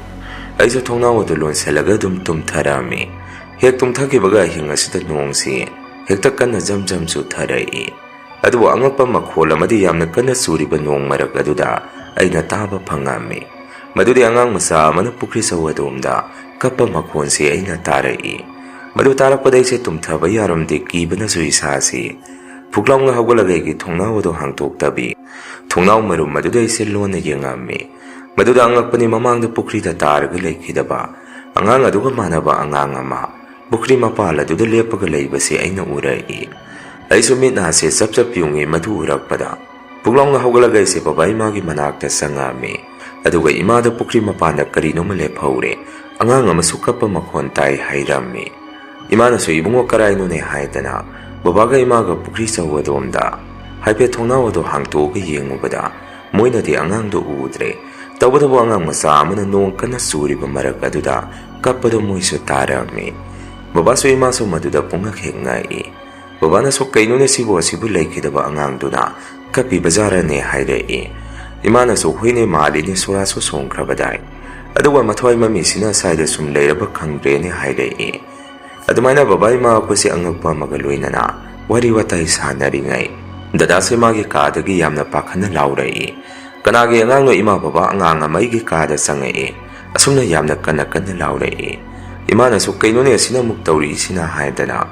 Speaker 2: ꯑꯩꯁꯨ ꯊꯣꯡꯅꯥꯎ ꯑꯗꯨ ꯂꯣꯟꯁꯤꯜꯂꯒ ꯑꯗꯨꯝ ꯇꯨꯝꯊꯔꯝꯃꯤ꯫ ꯍꯦꯛ ꯇꯨꯝꯊꯈꯤꯕꯒ ꯑꯍꯤꯡ ꯑꯁꯤꯗ ꯅꯣꯡꯁꯤ ꯍꯦꯛꯇ ꯀꯟꯅ ꯖꯝ ꯆꯨꯊꯔꯛꯏ꯫ ꯑꯗꯨꯕꯨ ꯑꯉꯛꯄ ꯃꯈꯣꯜ ꯑꯃꯗꯤ ꯌꯥꯝꯅ ꯀꯟꯅ ꯆꯨꯔꯤꯕ ꯅꯣꯡ ꯃꯔꯛ ꯑꯗꯨꯗ ꯑꯩꯅ ꯇꯥꯕ ꯐꯪꯉꯝꯃꯤ꯫ ꯃꯗꯨꯗꯤ ꯑꯉꯥꯡ ꯃꯆꯥ ꯑꯃꯅ ꯄꯨꯈ꯭ꯔꯤꯆꯧ ꯑꯗꯣꯝꯗ ꯀꯞꯄ ꯃꯈꯣꯟꯁꯤ ꯑꯩꯅ ꯇꯥꯔꯛꯏ꯫ ꯃꯗꯨ ꯇꯥꯔꯛꯄꯗ ꯑꯩꯁꯦ ꯇꯨꯝꯊꯕ ꯌꯥꯔꯝꯗꯦ, ꯀꯤꯕꯅꯁꯨ ꯏꯁꯥꯁꯤ ꯐꯨꯛꯂꯥꯎꯅ ꯍꯧꯒꯠꯂꯒ ꯑꯩꯒꯤ ꯊꯣꯡꯅꯥꯎ ꯑꯗꯨ ꯍꯥꯡꯇꯣꯛꯇꯕꯤ ꯊꯣꯡꯅꯥꯎ ꯃꯔꯨꯝ ꯑꯗꯨꯗ ꯑꯩꯁꯦ ꯂꯣꯟꯅ ꯌꯦꯡꯉꯝꯃꯤ꯫ ꯃꯗꯨꯗ ꯑꯉꯛꯄꯅꯤ, ꯃꯃꯥꯡꯗ ꯄꯨꯈ꯭ꯔꯤꯗ ꯇꯥꯔꯒ ꯂꯩꯈꯤꯗꯕ ꯑꯉꯥꯡ ꯑꯗꯨꯒ ꯃꯥꯟꯅꯕ ꯑꯉꯥꯡ ꯑꯃ ꯄꯨꯈ꯭ꯔꯤ ꯃꯄꯥꯜ ꯑꯗꯨꯗ ꯂꯦꯞꯄꯒ ꯂꯩꯕꯁꯤ ꯑꯩꯅ ꯎꯔꯛꯏ꯫ ꯑꯩꯁꯨ ꯃꯤꯠ ꯅꯥꯁꯦ ꯆꯞ ꯌꯨꯡꯉꯤ꯫ ꯃꯗꯨ ꯎꯔꯛꯄꯗ ꯐꯨꯛꯂꯥꯎꯅ ꯍꯧꯒꯠꯂꯒ ꯑꯩꯁꯦ ꯕꯕꯥ ꯏꯃꯥꯒꯤ ꯃꯅꯥꯛꯇ ꯆꯪꯉꯝꯃꯤ꯫ ꯑꯗꯨꯒ ꯏꯃꯥꯗ ꯄꯨꯈ꯭ꯔꯤ ꯃꯄꯥꯟꯗ ꯀꯔꯤꯅꯣꯃ ꯂꯦꯞꯍꯧꯔꯦ, ꯑꯉꯥꯡ ꯑꯃꯁꯨ ꯀꯞꯄ ꯃꯈꯣꯟ ꯇꯥꯏ ꯍꯥꯏꯔꯝꯃꯤ꯫ ꯏꯃꯥꯅꯁꯨ ꯏꯕꯨꯡꯉꯣ ꯀꯔꯥꯏꯅꯣꯅꯦ ꯍꯥꯏꯗꯅ ꯕꯕꯥꯒ ꯏꯃꯥꯒ ꯄꯨꯈ꯭ꯔꯤꯆꯧ ꯑꯗꯣꯝꯗ ꯍꯥꯏꯐꯦꯠ ꯊꯣꯡꯅꯥꯎ ꯑꯗꯨ ꯍꯥꯡꯇꯣꯛꯑꯒ ꯌꯦꯡꯉꯨꯕꯗ ꯃꯣꯏꯅꯗꯤ ꯑꯉꯥꯡꯗꯨ ꯎꯗ꯭ꯔꯦ, ꯇꯧꯕꯇꯕꯨ ꯑꯉꯥꯡ ꯃꯆꯥ ꯑꯃꯅ ꯅꯣꯡ ꯀꯟꯅ ꯆꯨꯔꯤꯕ ꯃꯔꯛ ꯑꯗꯨꯗ ꯀꯞꯄꯗꯨ ꯃꯣꯏꯁꯨ ꯇꯥꯔꯝꯃꯤ꯫ ꯕꯕꯥꯁꯨ ꯏꯃꯥꯁꯨ ꯃꯗꯨꯗ ꯄꯨꯡꯉꯛ ꯍꯦꯛ ꯉꯛꯏ꯫ ꯕꯕꯥꯅꯁꯨ ꯀꯩꯅꯣꯅꯦ ꯑꯁꯤꯕꯨ ꯂꯩꯈꯤꯗꯕ ꯑꯉꯥꯡꯗꯨꯅ ꯀꯞꯄꯤꯕꯖꯥꯔꯅꯦ ꯍꯥꯏꯔꯛꯏ꯫ ꯏꯃꯥꯅꯁꯨ ꯍꯨꯏꯅꯦ ꯃꯥꯜꯂꯤꯅꯦ, ꯁꯣꯔꯥꯁꯨ ꯁꯣꯡꯈ꯭ꯔꯕꯗꯥꯏ, ꯑꯗꯨꯒ ꯃꯊ꯭ꯋꯥꯏ ꯃꯃꯤꯁꯤꯅ ꯁ꯭ꯋꯥꯏꯗ ꯁꯨꯝ ꯂꯩꯔꯕ ꯈꯪꯗ꯭ꯔꯦꯅꯦ ꯍꯥꯏꯔꯛꯏ꯫ ꯑꯗꯨꯃꯥꯏꯅ ꯕꯕꯥ ꯏꯃꯥ ꯑꯩꯈꯣꯏꯁꯦ ꯑꯉꯛꯄ ꯑꯃꯒ ꯂꯣꯏꯅꯅ ꯋꯥꯔꯤ ꯋꯥꯇꯥꯏ ꯁꯥꯟꯅꯔꯤꯉꯩ ꯗꯗꯥꯁꯦ ꯃꯥꯒꯤ ꯀꯥꯗꯒꯤ ꯌꯥꯝꯅ ꯄꯥꯈꯠꯅ ꯂꯥꯎꯔꯛꯏ꯫ ꯀꯅꯥꯒꯤ ꯑꯉꯥꯡꯅꯣ ꯏꯃꯥ? ꯕꯕꯥ ꯑꯉꯥꯡ ꯑꯃ ꯑꯩꯒꯤ ꯀꯥꯗ ꯆꯪꯉꯛꯏ, ꯑꯁꯨꯝꯅ ꯌꯥꯝꯅ ꯀꯟꯅ ꯂꯥꯎꯔꯛꯏ꯫ ꯏꯃꯥꯅꯁꯨ ꯀꯩꯅꯣꯅꯦ ꯑꯁꯤꯅ ꯑꯃꯨꯛ ꯇꯧꯔꯤꯁꯤꯅ ꯍꯥꯏꯗꯅ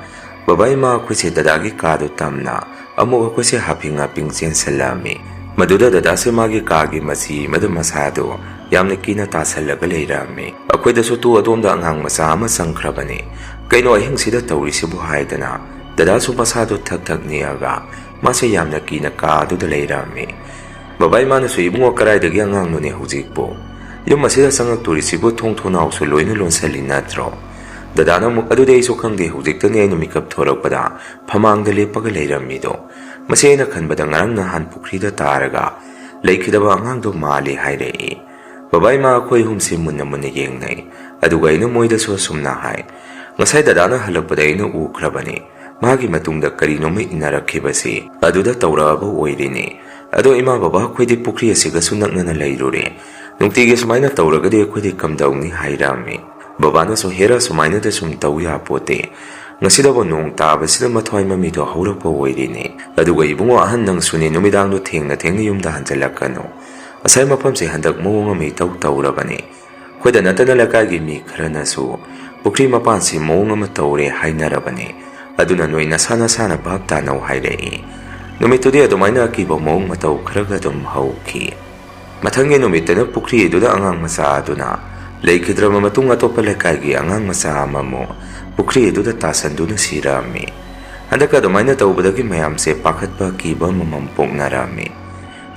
Speaker 2: ꯕꯕꯥ ꯏꯃꯥ ꯑꯩꯈꯣꯏꯁꯦ ꯗꯗꯥꯒꯤ ꯀꯥꯗꯨ ꯇꯝꯅ ꯑꯃꯨꯛ ꯑꯩꯈꯣꯏꯁꯦ ꯍꯥꯞꯄꯤꯡ ꯆꯦꯟꯁꯤꯜꯂꯝꯃꯤ꯫ ꯃꯗꯨꯗ ꯗꯗꯥꯁꯦ ꯃꯥꯒꯤ ꯀꯥꯒꯤ ꯃꯆꯤ ꯑꯃꯗ ꯃꯁꯥꯗꯣ ꯌꯥꯝꯅ ꯀꯤꯅ ꯇꯥꯁꯜꯂꯒ ꯂꯩꯔꯝꯃꯤ꯫ ꯑꯩꯈꯣꯏꯗꯁꯨ ꯇꯨ ꯑꯗꯣꯝꯗ ꯑꯉꯥꯡ ꯃꯆꯥ ꯑꯃ ꯆꯪꯈ꯭ꯔꯕꯅꯤ, ꯀꯩꯅꯣ ꯑꯍꯤꯡꯁꯤꯗ ꯇꯧꯔꯤꯁꯤꯕꯨ ꯍꯥꯏꯗꯅ ꯗꯗꯥꯁꯨ ꯃꯁꯥꯗꯣ ꯊꯛ ꯅꯤꯛꯑꯒ ꯃꯥꯁꯦ ꯌꯥꯝꯅ ꯀꯤꯅ ꯀꯥ ꯑꯗꯨꯗ ꯂꯩꯔꯝꯃꯤ꯫ ꯕꯕꯥ ꯏꯃꯥꯅꯁꯨ ꯏꯕꯨꯡꯉꯣ ꯀꯔꯥꯏꯗꯒꯤ ꯑꯉꯥꯡꯅꯣꯅꯦ ꯍꯧꯖꯤꯛꯄꯨ? ꯌꯨꯝ ꯑꯁꯤꯗ ꯆꯪꯉꯛꯇꯣꯔꯤꯁꯤꯕꯨ ꯊꯣꯡ ꯊꯣꯡꯅꯥꯎꯁꯨ ꯂꯣꯏꯅ ꯂꯣꯟꯁꯤꯜꯂꯤ ꯅꯠꯇ꯭ꯔꯣ? ꯗꯗꯥꯅ ꯑꯃꯨꯛ ꯑꯗꯨꯗꯤ ꯑꯩꯁꯨ ꯈꯪꯗꯦ, ꯍꯧꯖꯤꯛꯇꯅꯤ ꯑꯩꯅ ꯃꯤꯀꯞ ꯊꯣꯔꯛꯄꯗ ꯐꯃꯥꯡꯗ ꯂꯦꯞꯄꯒ ꯂꯩꯔꯝꯃꯤꯗꯣ꯫ ꯃꯁꯤ ꯑꯩꯅ ꯈꯟꯕꯗ ꯉꯔꯥꯡ ꯅꯍꯥꯟ ꯄꯨꯈ꯭ꯔꯤꯗ ꯇꯥꯔꯒ ꯂꯩꯈꯤꯗꯕ ꯑꯉꯥꯡꯗꯣ ꯃꯥꯜꯂꯤ ꯍꯥꯏꯔꯛꯏ꯫ ꯕꯕꯥ ꯏꯃꯥ ꯑꯩꯈꯣꯏ ꯑꯍꯨꯝꯁꯤ ꯃꯨꯟꯅ ꯃꯨꯟꯅ ꯌꯦꯡꯅꯩ, ꯑꯗꯨꯒ ꯑꯩꯅ ꯃꯣꯏꯗꯁꯨ ꯑꯁꯨꯝꯅ ꯍꯥꯏ, ꯉꯁꯥꯏ ꯗꯗꯥꯅ ꯍꯜꯂꯛꯄꯗ ꯑꯩꯅ ꯎꯈ꯭ꯔꯕꯅꯤ, ꯃꯥꯒꯤ ꯃꯇꯨꯡꯗ ꯀꯔꯤꯅꯣꯃ ꯏꯟꯅꯔꯛꯈꯤꯕꯁꯤ ꯑꯗꯨꯗ ꯇꯧꯔꯛꯑꯕ ꯑꯣꯏꯔꯤꯅꯤ꯫ ꯑꯗꯣ ꯏꯃꯥ ꯕꯕꯥ ꯑꯩꯈꯣꯏꯗꯤ ꯄꯨꯈ꯭ꯔꯤ ꯑꯁꯤꯒꯁꯨ ꯅꯛꯅꯅ ꯂꯩꯔꯨꯔꯦ, ꯅꯨꯡꯇꯤꯒꯤ ꯁꯨꯃꯥꯏꯅ ꯇꯧꯔꯒꯗꯤ ꯑꯩꯈꯣꯏꯗꯤ ꯀꯝꯗꯧꯅꯤ ꯍꯥꯏꯔꯝꯃꯤ꯫ ꯕꯕꯥꯅꯁꯨ ꯍꯦꯔꯥ ꯁꯨꯃꯥꯏꯅꯗ ꯁꯨꯝ ꯇꯧ ꯌꯥꯄꯣꯠꯇꯦ, ꯉꯁꯤꯗꯕꯨ ꯅꯣꯡ ꯇꯥꯕꯁꯤꯗ ꯃꯊ꯭ꯋꯥꯏ ꯃꯃꯤꯗꯣ ꯍꯧꯔꯛꯄ ꯑꯣꯏꯔꯤꯅꯤ꯫ ꯑꯗꯨꯒ ꯏꯕꯨꯡꯉꯣ ꯑꯍꯟ ꯅꯪꯁꯨꯅꯤ, ꯅꯨꯃꯤꯗꯥꯡꯗꯣ ꯊꯦꯡꯅ ꯌꯨꯝꯗ ꯍꯟꯖꯤꯜꯂꯛꯀꯅꯨ, ꯑꯁꯥꯏ ꯃꯐꯝꯁꯦ ꯍꯟꯗꯛ ꯃꯑꯣꯡ ꯑꯃ ꯏꯇꯧ ꯇꯧꯔꯕꯅꯤ꯫ ꯑꯩꯈꯣꯏꯗ ꯅꯠꯇꯅ ꯂꯩꯀꯥꯏꯒꯤ ꯃꯤ ꯈꯔꯅꯁꯨ ꯄꯨꯈ꯭ꯔꯤ ꯃꯄꯥꯟꯁꯤ ꯃꯑꯣꯡ ꯑꯃ ꯇꯧꯔꯦ ꯍꯥꯏꯅꯔꯕꯅꯤ, ꯑꯗꯨꯅ ꯅꯣꯏ ꯅꯁꯥ ꯅꯁꯥꯅ ꯚꯥꯞ ꯇꯥꯅꯧ ꯍꯥꯏꯔꯛꯏ꯫ ꯅꯨꯃꯤꯠꯇꯨꯗꯤ ꯑꯗꯨꯃꯥꯏꯅ ꯑꯀꯤꯕ ꯃꯑꯣꯡ ꯃꯇꯧ ꯈꯔꯒ ꯑꯗꯨꯝ ꯍꯧꯈꯤ꯫ ꯃꯊꯪꯒꯤ ꯅꯨꯃꯤꯠꯇꯅ ꯄꯨꯈ꯭ꯔꯤ ꯑꯗꯨꯗ ꯑꯉꯥꯡ ꯃꯆꯥ ꯑꯗꯨꯅ ꯂꯩꯈꯤꯗ꯭ꯔꯕ ꯃꯇꯨꯡ ꯑꯇꯣꯞꯄ ꯂꯩꯀꯥꯏꯒꯤ ꯑꯉꯥꯡ ꯃꯆꯥ ꯑꯃꯃꯨꯛ ꯄꯨꯈ꯭ꯔꯤ ꯑꯗꯨꯗ ꯇꯥꯁꯟꯗꯨꯅ ꯁꯤꯔꯝꯃꯤ꯫ ꯍꯟꯗꯛ ꯑꯗꯨꯃꯥꯏꯅ ꯇꯧꯕꯗꯒꯤ ꯃꯌꯥꯝꯁꯦ ꯄꯥꯈꯠꯄ ꯀꯤꯕ ꯑꯃꯃꯝ ꯄꯣꯛꯅꯔꯝꯃꯤ꯫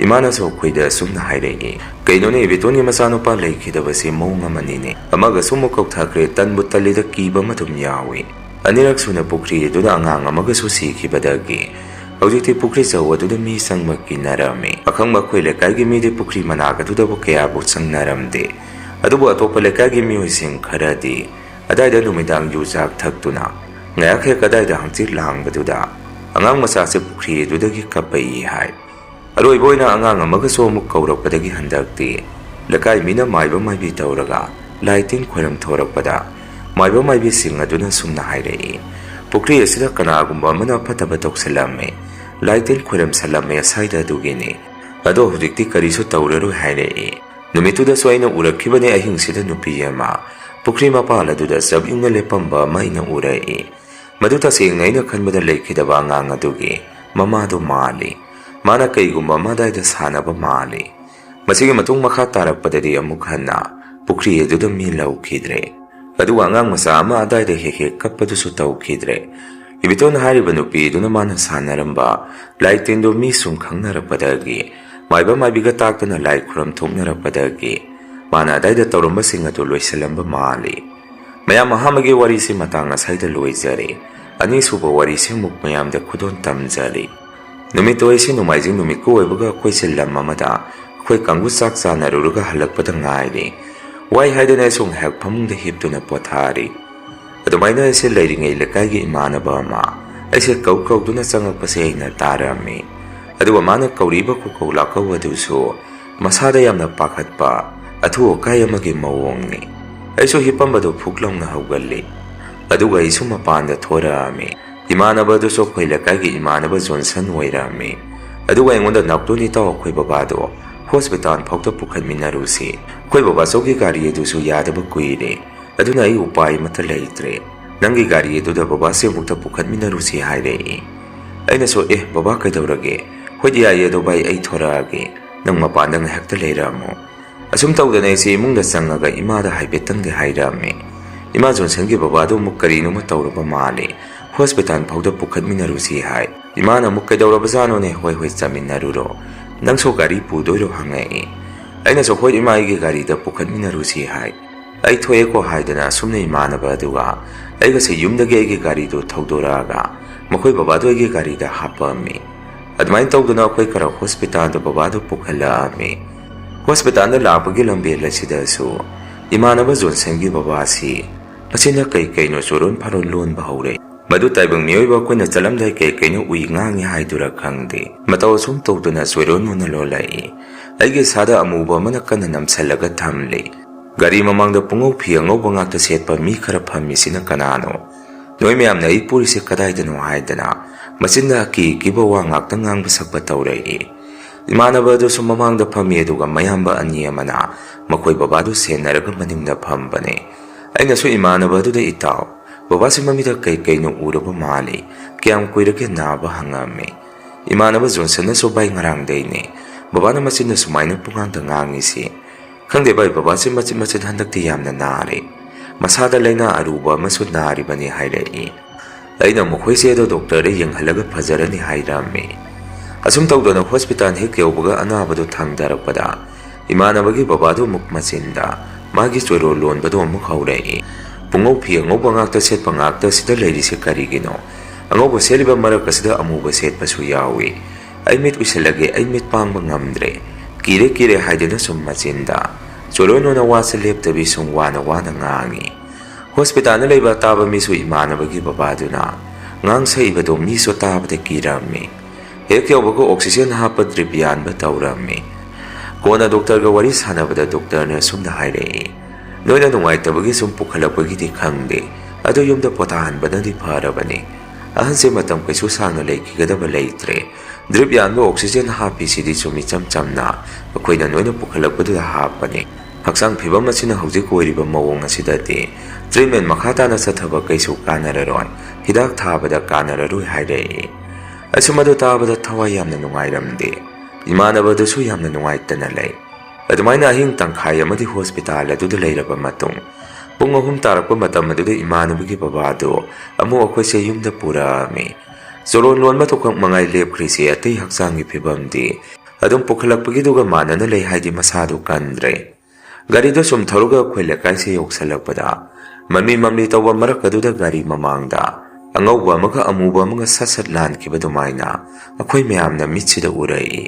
Speaker 2: ꯏꯃꯥꯅꯁꯨ ꯑꯩꯈꯣꯏꯗ ꯑꯁꯨꯝꯅ ꯍꯥꯏꯔꯛꯏ, ꯀꯩꯅꯣꯅꯦ ꯏꯕꯦꯇꯣꯟꯒꯤ ꯃꯆꯥꯅꯨꯄꯥ ꯂꯩꯈꯤꯗꯕꯁꯤ ꯃꯑꯣꯡ ꯑꯃꯅꯤꯅꯦ, ꯑꯃꯒꯁꯨ ꯑꯃꯨꯛ ꯀꯧꯊꯈ꯭ꯔꯦ, ꯇꯟꯕꯨ ꯇꯜꯂꯤꯗ ꯀꯤꯕ ꯑꯃ ꯑꯗꯨꯝ ꯌꯥꯎꯏ꯫ ꯑꯅꯤꯔꯛ ꯁꯨꯅ ꯄꯨꯈ꯭ꯔꯤ ꯑꯗꯨꯗ ꯑꯉꯥꯡ ꯑꯃꯒꯁꯨ ꯁꯤꯈꯤꯕꯗꯒꯤ ꯍꯧꯖꯤꯛꯇꯤ ꯄꯨꯈ꯭ꯔꯤ ꯆꯧ ꯑꯗꯨꯗ ꯃꯤ ꯆꯪꯕ ꯀꯤꯅꯔꯝꯃꯤ꯫ ꯑꯈꯪꯕ ꯑꯩꯈꯣꯏ ꯂꯩꯀꯥꯏꯒꯤ ꯃꯤꯗꯤ ꯄꯨꯈ꯭ꯔꯤ ꯃꯅꯥꯛ ꯑꯗꯨꯗꯕꯨ ꯀꯌꯥꯕꯨ ꯆꯪꯅꯔꯝꯗꯦ, ꯑꯗꯨꯕꯨ ꯑꯇꯣꯞꯄ ꯂꯩꯀꯥꯏꯒꯤ ꯃꯤꯑꯣꯏꯁꯤꯡ ꯈꯔꯗꯤ ꯑꯗꯥꯏꯗ ꯅꯨꯃꯤꯗꯥꯡ ꯌꯨ ꯆꯥꯛ ꯊꯛꯇꯨꯅ ꯉꯥꯏꯍꯥꯛ ꯍꯦꯛ ꯑꯗꯥꯏꯗ ꯍꯪꯆꯤꯠ ꯂꯥꯡꯕꯗꯨꯗ ꯑꯉꯥꯡ ꯃꯆꯥꯁꯦ ꯄꯨꯈ꯭ꯔꯤ ꯑꯗꯨꯗꯒꯤ ꯀꯞꯄꯛꯏ ꯍꯥꯏ꯫ ꯑꯔꯣꯏꯕ ꯑꯣꯏꯅ ꯑꯉꯥꯡ ꯑꯃꯒꯁꯨ ꯑꯃꯨꯛ ꯀꯧꯔꯛꯄꯗꯒꯤ ꯍꯟꯗꯛꯇꯤ ꯂꯩꯀꯥꯏ ꯃꯤꯅ ꯃꯥꯏꯕ ꯃꯥꯏꯕꯤ ꯇꯧꯔꯒ ꯂꯥꯏ ꯇꯤꯟ ꯈꯣꯏꯔꯝ ꯊꯣꯔꯛꯄꯗ ꯃꯥꯏꯕ ꯃꯥꯏꯕꯤꯁꯤꯡ ꯑꯗꯨꯅ ꯁꯨꯝꯅ ꯍꯥꯏꯔꯛꯏ, ꯄꯨꯈ꯭ꯔꯤ ꯑꯁꯤꯗ ꯀꯅꯥꯒꯨꯝꯕ ꯑꯃꯅ ꯐꯠꯇꯕ ꯇꯧꯁꯤꯜꯂꯝꯃꯦ, ꯂꯥꯏ ꯇꯤꯟ ꯈꯣꯏꯔꯝꯁꯜꯂꯝꯃꯦ ꯑꯁꯥꯏꯗ, ꯑꯗꯨꯒꯤꯅꯤ, ꯑꯗꯣ ꯍꯧꯖꯤꯛꯇꯤ ꯀꯔꯤꯁꯨ ꯇꯧꯔꯔꯣꯏ ꯍꯥꯏꯔꯛꯏ꯫ ꯅꯨꯃꯤꯠꯇꯨꯗꯁꯨ ꯑꯩꯅ ꯎꯔꯛꯈꯤꯕꯅꯦ, ꯑꯍꯤꯡꯁꯤꯗ ꯅꯨꯄꯤ ꯑꯃ ꯄꯨꯈ꯭ꯔꯤ ꯃꯄꯥꯟ ꯑꯗꯨꯗ ꯆꯞ ꯌꯨꯡꯅ ꯂꯦꯞꯄꯝꯕ ꯑꯃ ꯑꯩꯅ ꯎꯔꯛꯏ꯫ ꯃꯗꯨ ꯇꯁꯦꯡꯅ ꯑꯩꯅ ꯈꯟꯕꯗ ꯂꯩꯈꯤꯗꯕ ꯑꯉꯥꯡ ꯑꯗꯨꯒꯤ ꯃꯃꯥꯗꯣ ꯃꯥꯜꯂꯤ, ꯃꯥꯅ ꯀꯩꯒꯨꯝꯕ ꯑꯃ ꯑꯗꯥꯏꯗ ꯁꯥꯟꯅꯕ ꯃꯥꯜꯂꯤ꯫ ꯃꯁꯤꯒꯤ ꯃꯇꯨꯡ ꯃꯈꯥ ꯇꯥꯔꯛꯄꯗꯗꯤ ꯑꯃꯨꯛ ꯍꯟꯅ ꯄꯨꯈ꯭ꯔꯤ ꯑꯗꯨꯗ ꯃꯤ ꯂꯧꯈꯤꯗ꯭ꯔꯦ, ꯑꯗꯨꯒ ꯑꯉꯥꯡ ꯃꯆꯥ ꯑꯃ ꯑꯗꯥꯏꯗ ꯍꯦꯛ ꯍꯦꯛ ꯀꯞꯄꯗꯨꯁꯨ ꯇꯧꯈꯤꯗ꯭ꯔꯦ꯫ ꯏꯕꯦꯇꯣꯟꯅ ꯍꯥꯏꯔꯤꯕ ꯅꯨꯄꯤꯗꯨꯅ ꯃꯥꯅ ꯁꯥꯟꯅꯔꯝꯕ ꯂꯥꯏ ꯇꯤꯟꯗꯨ ꯃꯤ ꯁꯨꯝ ꯈꯪꯅꯔꯛꯄꯗꯒꯤ, ꯃꯥꯏꯕ ꯃꯥꯏꯕꯤꯒ ꯇꯥꯛꯇꯨꯅ ꯂꯥꯏ ꯈꯨꯔꯝ ꯊꯣꯛꯅꯔꯛꯄꯗꯒꯤ ꯃꯥꯅ ꯑꯗꯥꯏꯗ ꯇꯧꯔꯝꯕꯁꯤꯡ ꯑꯗꯨ ꯂꯣꯏꯁꯤꯜꯂꯝꯕ ꯃꯥꯜꯂꯤ꯫ ꯃꯌꯥꯝ ꯑꯍꯥꯟꯕꯒꯤ ꯋꯥꯔꯤꯁꯤ ꯃꯇꯥꯡ ꯑꯁꯥꯏꯗ ꯂꯣꯏꯖꯔꯦ꯫ ꯑꯅꯤꯁꯨꯕ ꯋꯥꯔꯤꯁꯤ ꯑꯃꯨꯛ ꯃꯌꯥꯝꯗ ꯈꯨꯗꯣꯜ ꯇꯝꯖꯔꯤ꯫ ꯅꯨꯃꯤꯠꯇꯣ ꯑꯩꯁꯤ ꯅꯣꯡꯃꯥꯏꯖꯤꯡ ꯅꯨꯃꯤꯠꯀ ꯑꯣꯏꯕꯒ ꯑꯩꯈꯣꯏꯁꯦ ꯂꯝ ꯑꯃꯗ ꯑꯩꯈꯣꯏ ꯀꯥꯡꯕꯨ ꯆꯥꯛ ꯆꯥꯅꯔꯨꯔꯒ ꯍꯜꯂꯛꯄꯗ ꯉꯥꯏꯔꯤ꯫ ꯋꯥꯏ ꯍꯥꯏꯗꯅ ꯑꯩꯁꯨ ꯉꯥꯏꯍꯥꯛ ꯐꯃꯨꯡꯗ ꯍꯤꯞꯇꯨꯅ ꯄꯣꯊꯥꯔꯤ꯫ ꯑꯗꯨꯃꯥꯏꯅ ꯑꯩꯁꯦ ꯂꯩꯔꯤꯉꯩ ꯂꯩꯀꯥꯏꯒꯤ ꯏꯃꯥꯟꯅꯕ ꯑꯃ ꯑꯩꯁꯦ ꯀꯧꯗꯨꯅ ꯆꯪꯉꯛꯄꯁꯦ ꯑꯩꯅ ꯇꯥꯔꯝꯃꯤ꯫ ꯑꯗꯨꯒ ꯃꯥꯅ ꯀꯧꯔꯤꯕ ꯈꯨꯀꯧ ꯂꯥꯀꯧ ꯑꯗꯨꯁꯨ ꯃꯁꯥꯗ ꯌꯥꯝꯅ ꯄꯥꯈꯠꯄ ꯑꯊꯨ ꯑꯀꯥꯏ ꯑꯃꯒꯤ ꯃꯑꯣꯡꯅꯤ꯫ ꯑꯩꯁꯨ ꯍꯤꯞꯄꯝꯕꯗꯨ ꯐꯨꯛ ꯂꯥꯎꯅ ꯍꯧꯒꯠꯂꯤ, ꯑꯗꯨꯒ ꯑꯩꯁꯨ ꯃꯄꯥꯟꯗ ꯊꯣꯔꯛꯑꯝꯃꯤ꯫ ꯏꯃꯥꯟꯅꯕ ꯑꯗꯨꯁꯨ ꯑꯩꯈꯣꯏ ꯂꯩꯀꯥꯏꯒꯤ ꯏꯃꯥꯟꯅꯕ ꯖꯣꯟꯁꯟ ꯑꯣꯏꯔꯝꯃꯤ꯫ ꯑꯗꯨꯒ ꯑꯩꯉꯣꯟꯗ ꯅꯥꯎꯇꯣꯟ ꯏꯇꯥꯎ ꯑꯩꯈꯣꯏ ꯕꯕꯥꯗꯣ ꯍꯣꯁꯄꯤꯇꯥꯜ ꯐꯥꯎꯗ ꯄꯨꯈꯠꯃꯤꯟꯅꯔꯨꯁꯤ, ꯑꯩꯈꯣꯏ ꯕꯕꯥꯆꯧꯒꯤ ꯒꯥꯔꯤ ꯑꯗꯨꯁꯨ ꯌꯥꯗꯕ ꯀꯨꯏꯔꯦ, ꯑꯗꯨꯅ ꯑꯩ ꯎꯄꯥꯏ ꯑꯃꯠꯇ ꯂꯩꯇ꯭ꯔꯦ, ꯅꯪꯒꯤ ꯒꯥꯔꯤ ꯑꯗꯨꯗ ꯕꯕꯥꯁꯦ ꯑꯃꯨꯛꯇ ꯄꯨꯈꯠꯃꯤꯟꯅꯔꯨꯁꯤ ꯍꯥꯏꯔꯛꯏ꯫ ꯑꯩꯅꯁꯨ ꯕꯕꯥ ꯀꯩꯗꯧꯔꯒꯦ, ꯍꯣꯏꯗꯤ ꯌꯥꯏꯌꯦ ꯑꯗꯣ ꯚꯥꯏ ꯑꯩ ꯊꯣꯔꯛꯑꯒꯦ, ꯅꯪ ꯃꯄꯥꯟꯗ ꯉꯥꯏꯍꯥꯛꯇ ꯂꯩꯔꯝꯃꯣ꯫ ꯑꯁꯨꯝ ꯇꯧꯗꯅ ꯑꯩꯁꯦ ꯏꯃꯨꯡꯗ ꯆꯪꯉꯒ ꯏꯃꯥꯗ ꯍꯥꯏꯐꯦꯠꯇꯪꯗꯤ ꯍꯥꯏꯔꯝꯃꯤ꯫ ꯏꯃꯥ ꯖꯣꯟꯁꯟꯒꯤ ꯕꯕꯥꯗꯣ ꯑꯃꯨꯛ ꯀꯔꯤꯅꯣꯃ ꯇꯧꯔꯕ ꯃꯥꯜꯂꯤ, ꯍꯣꯁꯄꯤꯇꯥꯜ ꯐꯥꯎꯗ ꯄꯨꯈꯠꯃꯤꯟꯅꯔꯨꯁꯤ ꯍꯥꯏ꯫ ꯏꯃꯥꯅ ꯑꯃꯨꯛ ꯀꯩꯗꯧꯔꯕꯖꯥꯠꯅꯣꯅꯦ, ꯍꯣꯏ ꯆꯠꯃꯤꯟꯅꯔꯨꯔꯣ, ꯅꯪꯁꯨ ꯒꯥꯔꯤ ꯄꯨꯗꯣꯏꯔꯣ ꯍꯪꯉꯛꯏ꯫ ꯑꯩꯅꯁꯨ ꯍꯣꯏ ꯏꯃꯥ ꯑꯩꯒꯤ ꯒꯥꯔꯤꯗ ꯄꯨꯈꯠꯃꯤꯟꯅꯔꯨꯁꯤ ꯍꯥꯏ꯫ ꯑꯩ ꯊꯣꯛꯑꯦꯀꯣ ꯍꯥꯏꯗꯅ ꯑꯁꯨꯝꯅ ꯏꯃꯥꯟꯅꯕ ꯑꯗꯨꯒ ꯑꯩꯒꯁꯦ ꯌꯨꯝꯗꯒꯤ ꯑꯩꯒꯤ ꯒꯥꯔꯤꯗꯨ ꯊꯧꯗꯣꯔꯛꯑꯒ ꯃꯈꯣꯏ ꯕꯕꯥꯗꯣ ꯑꯩꯒꯤ ꯒꯥꯔꯤꯗ ꯍꯥꯞꯄꯝꯃꯤ꯫ ꯑꯗꯨꯃꯥꯏꯅ ꯇꯧꯗꯨꯅ ꯑꯩꯈꯣꯏ ꯈꯔ ꯍꯣꯁꯄꯤꯇꯥꯜꯗ ꯕꯕꯥꯗꯨ ꯄꯨꯈꯠꯂꯛꯑꯝꯃꯤ꯫ ꯍꯣꯁꯄꯤꯇꯥꯜꯗ ꯂꯥꯛꯄꯒꯤ ꯂꯝꯕꯦꯜ ꯑꯁꯤꯗꯁꯨ ꯏꯃꯥꯟꯅꯕ ꯖꯣꯟꯁꯟꯒꯤ ꯕꯕꯥꯁꯤ ꯃꯁꯤꯅ ꯀꯩꯅꯣ ꯆꯣꯔꯣꯟ ꯐꯥꯔꯣꯟ ꯂꯣꯟꯕ ꯍꯧꯔꯦ꯫ ꯃꯗꯨ ꯇꯥꯏꯕꯪ ꯃꯤꯑꯣꯏꯕ ꯑꯩꯈꯣꯏꯅ ꯆꯠꯂꯝꯗꯥꯏ ꯀꯩꯅꯣ ꯎꯏ ꯉꯥꯡꯉꯤ ꯍꯥꯏꯗꯨꯔꯥ ꯈꯪꯗꯦ, ꯃꯇꯧ ꯑꯁꯨꯝ ꯇꯧꯗꯨꯅ ꯆꯣꯏꯔꯣꯟ ꯂꯣꯜꯂꯛꯏ꯫ ꯑꯩꯒꯤ ꯏꯁꯥꯗ ꯑꯃꯨꯕ ꯑꯃꯅ ꯀꯟꯅ ꯅꯝꯁꯤꯜꯂꯒ ꯊꯝꯂꯤ꯫ ꯒꯥꯔꯤ ꯃꯃꯥꯡꯗ ꯄꯨꯡꯉꯧ ꯐꯤ ꯑꯉꯧꯕ ꯉꯥꯛꯇ ꯁꯦꯠꯄ ꯃꯤ ꯈꯔ ꯐꯝꯃꯤꯁꯤꯅ ꯀꯅꯥꯅꯣ? ꯅꯣꯏ ꯃꯌꯥꯝꯅ ꯑꯩ ꯄꯨꯔꯤꯁꯦ ꯀꯗꯥꯏꯗꯅꯣ ꯍꯥꯏꯗꯅ ꯃꯆꯤꯟꯗ ꯑꯀꯤꯕ ꯋꯥ ꯉꯥꯛꯇ ꯉꯥꯡꯕ ꯁꯛꯄ ꯇꯧꯔꯛꯏ꯫ ꯏꯃꯥꯟꯅꯕ ꯑꯗꯨꯁꯨ ꯃꯃꯥꯡꯗ ꯐꯝꯃꯤ, ꯑꯗꯨꯒ ꯃꯌꯥꯝꯕ ꯑꯅꯤ ꯑꯃꯅ ꯃꯈꯣꯏ ꯕꯕꯥꯗꯨ ꯁꯦꯟꯅꯔꯒ ꯃꯅꯤꯡꯗ ꯐꯝꯕꯅꯦ꯫ ꯑꯩꯅꯁꯨ ꯏꯃꯥꯟꯅꯕ ꯑꯗꯨꯗ ꯏꯇꯥꯎ, ꯕꯕꯥꯁꯤ ꯃꯃꯤꯗ ꯀꯩꯅꯣ ꯎꯔꯕ ꯃꯥꯜꯂꯤ, ꯀꯌꯥꯝ ꯀꯨꯏꯔꯒꯦ ꯅꯥꯕ ꯍꯪꯉꯝꯃꯤ꯫ ꯏꯃꯥꯟꯅꯕ ꯖꯣꯟꯁꯟꯅꯁꯨ ꯚꯥꯏ ꯉꯔꯥꯡꯗꯩꯅꯦ ꯕꯕꯥꯅ ꯃꯆꯤꯟꯗ ꯁꯨꯃꯥꯏꯅ ꯄꯨꯡꯉꯥꯡꯗ ꯉꯥꯡꯉꯤꯁꯤ, ꯈꯪꯗꯦ ꯚꯥꯏ ꯕꯕꯥꯁꯤ ꯃꯆꯤꯟ ꯍꯟꯗꯛꯇꯤ ꯌꯥꯝꯅ ꯅꯥꯔꯦ, ꯃꯁꯥꯗ ꯂꯩꯅꯥ ꯑꯔꯨꯕ ꯑꯃꯁꯨ ꯅꯥꯔꯤꯕꯅꯤ ꯍꯥꯏꯔꯛꯏ꯫ ꯑꯩꯅ ꯃꯈꯣꯏꯁꯦ ꯑꯗꯣ ꯗꯣꯛꯇꯔꯗ ꯌꯦꯡꯍꯜꯂꯒ ꯐꯖꯔꯅꯤ ꯍꯥꯏꯔꯝꯃꯤ꯫ Asum tawdana hospital hek yaubaga anabadu thangdarakpada imanabagi babadu muk machinda magi choiro lonbadu amuk haurei pungau phi angauba ngakta setpa ngakta sida leirise karigino angauba seliba marakasida amuba setpasu yawi ai mit usilage ai mit pangba ngamdre kire haidana sum machinda choiro nona wasa leptabi sum wana ngangi hospital na leiba taba misu imanabagi babaduna ngang saibado miso tabada kirami hek yaubaga oxygen hapa drip yanba tawrami kona doctor ga wari sanabada doctor na sumna hairei noina nungaitabagi sum pukhalakpagi di khangde ado yumda potahanbana di pharabani ahanse matam kaisu sangna leikigadaba leitre drip yanba oxygen hapi sidi sumi chamna akoina noina pukhalakpadu da hapani haksang phibam asina hojik oiriba mawong asidati treatment makhata na sathaba kaisu kanararoi hidak thabada kanararoi hairei asumadu tabada thawai yamna nungairamde imanabadushu yamna nungaitana lei adumaina ahing tangkhai amadi hospital aduda leiraba matung pung ahum tarakpa matam aduda imanabagi babado amu akhoi yumda purami zoron lonma tokang mangai lepkrisi atei haksangi phibamdi adum pukhalakpagi duga manana lei haidi masadu kandre gari do sum tharuga akhoi lekai se yoksalakpada mamli tawwa marak aduda gari mamangda angauba amaga amuba amaga sasat lan kibadumaina akhoi mayamna mitsida urai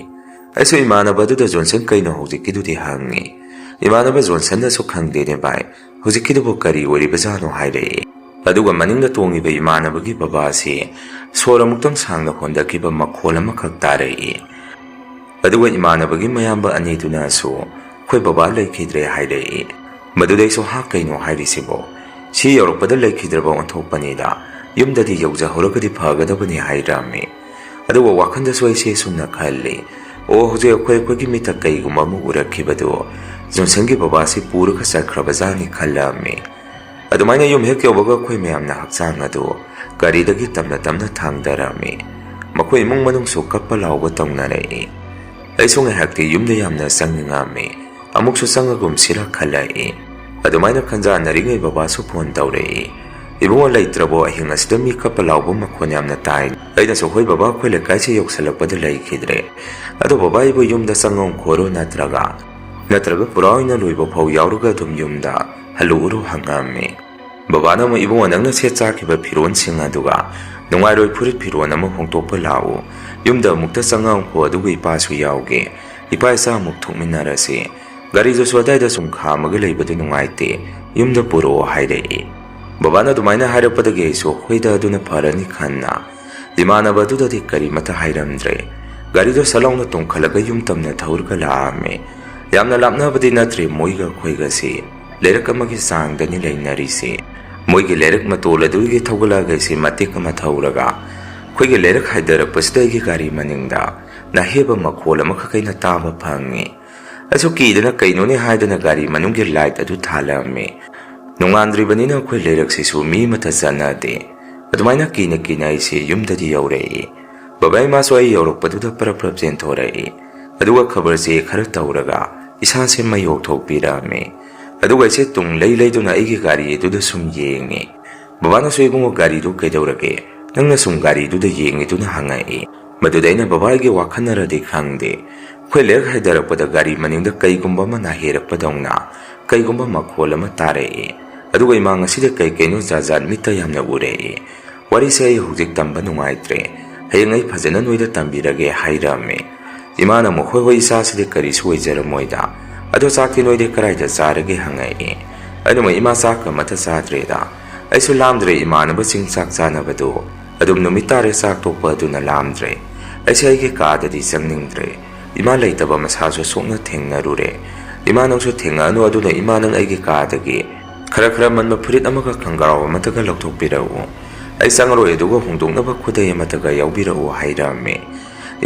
Speaker 2: aiso imanabadu Johnson kaino hojikidudi hangi imanaba Johnson na su khangde ne bai hojikidu kari ori bazano haire aduga maningda tongiba imanabagi babasi sora muktang sangna honda kiba makhola makhak tarei aduga imanabagi mayamba ani tuna su khoi baba lekhidre haire madudai so ha kaino haire sibo si yorokpada lekhidraba onthokpanida yumdadi yauja horagadi phagadabani hairami aduga wakhanda soise sumna khalli o hoje akhoi gi mita kai guma mu urakibadu Johnson gi babasi pura ka sakrabazani khallami adumaina yum hek yobaga khoi mayamna hakchang adu gari dagi tamna thangdarami makhoi imung manung so kappa lawba tongna rei aisung hakti yumda yamna sangngami amuk su sangagum sira khallai adumaina khanja naringai babasu phone tawrei ibungo leitrabo ahinga sidami kappa lawba makhon yamna tai aina so khoi baba khoi lekai se yoksalakpada leikhidre ado baba ibu yumda sangong khoro natraga puraina loiba phau yauruga dum yumda haluru hangami baba na mo ibungo nangna se chakiba phiron singa duga nungairoi phurit phiron ama hongtokpa lawo yumda mukta sangong kho aduga ipa su yauge ipa isa muk thokminarase gari jo swadai da sum khamaga leibadu nungaite yumda puro hairei baba na dumaina harapadage so hoida aduna pharani khanna imanabadu di kari mata hairamdre gari do salongna tongkhalaga yumtamna thaurga laame yamna lapnabadi natre moiga khoiga se lerak amagi sangdani leinari se moigi lerak matola dugi thogalaga se matik ma thauraga khoigi lerak haidara pasdagi gari maningda na heba makhola makhakaina taba phangi asuki dana kainone haidana gari manunggi light adu thalame nungandri banina khoi lerak se su mi mata janade adumaina kina ise yumdadi yaurei babai ma so ai yorokpaduda parapra jen thorei aduga khabar se khara tawraga isa se mayok thokpirame aduga se tung leiduna igi gari duda sum yengi babana so ibungo gari du kaidawrage nangna sum gari duda yengi tuna hangai madudaina babai ge wakhanara de khangde khoi ler haidarakpada gari maningda kaigumba ma na herakpadongna kaigumba makhola ma tarei aduga imang asida kaino jajat mita yamna urei wari se hojik tamba nungaitre hayengai phajana noida tambirage hairame imana mo khoi isa side kari suai jaramoida ado sakti noide karaida zarage hangai aduma ima saka mata sadreda aisu lamdre imana ba sing sak chana badu adum numitare sak tokpa duna lamdre aisai ge kadadi sangningdre ima leitaba masaso sokna thengna rure imana so thenga no aduna imana aigi kadagi khara manma phurit amaga khangarawa mataga lokthokpirau ai sangro edugo hungdongnaba khudai amataga yaubirau hairame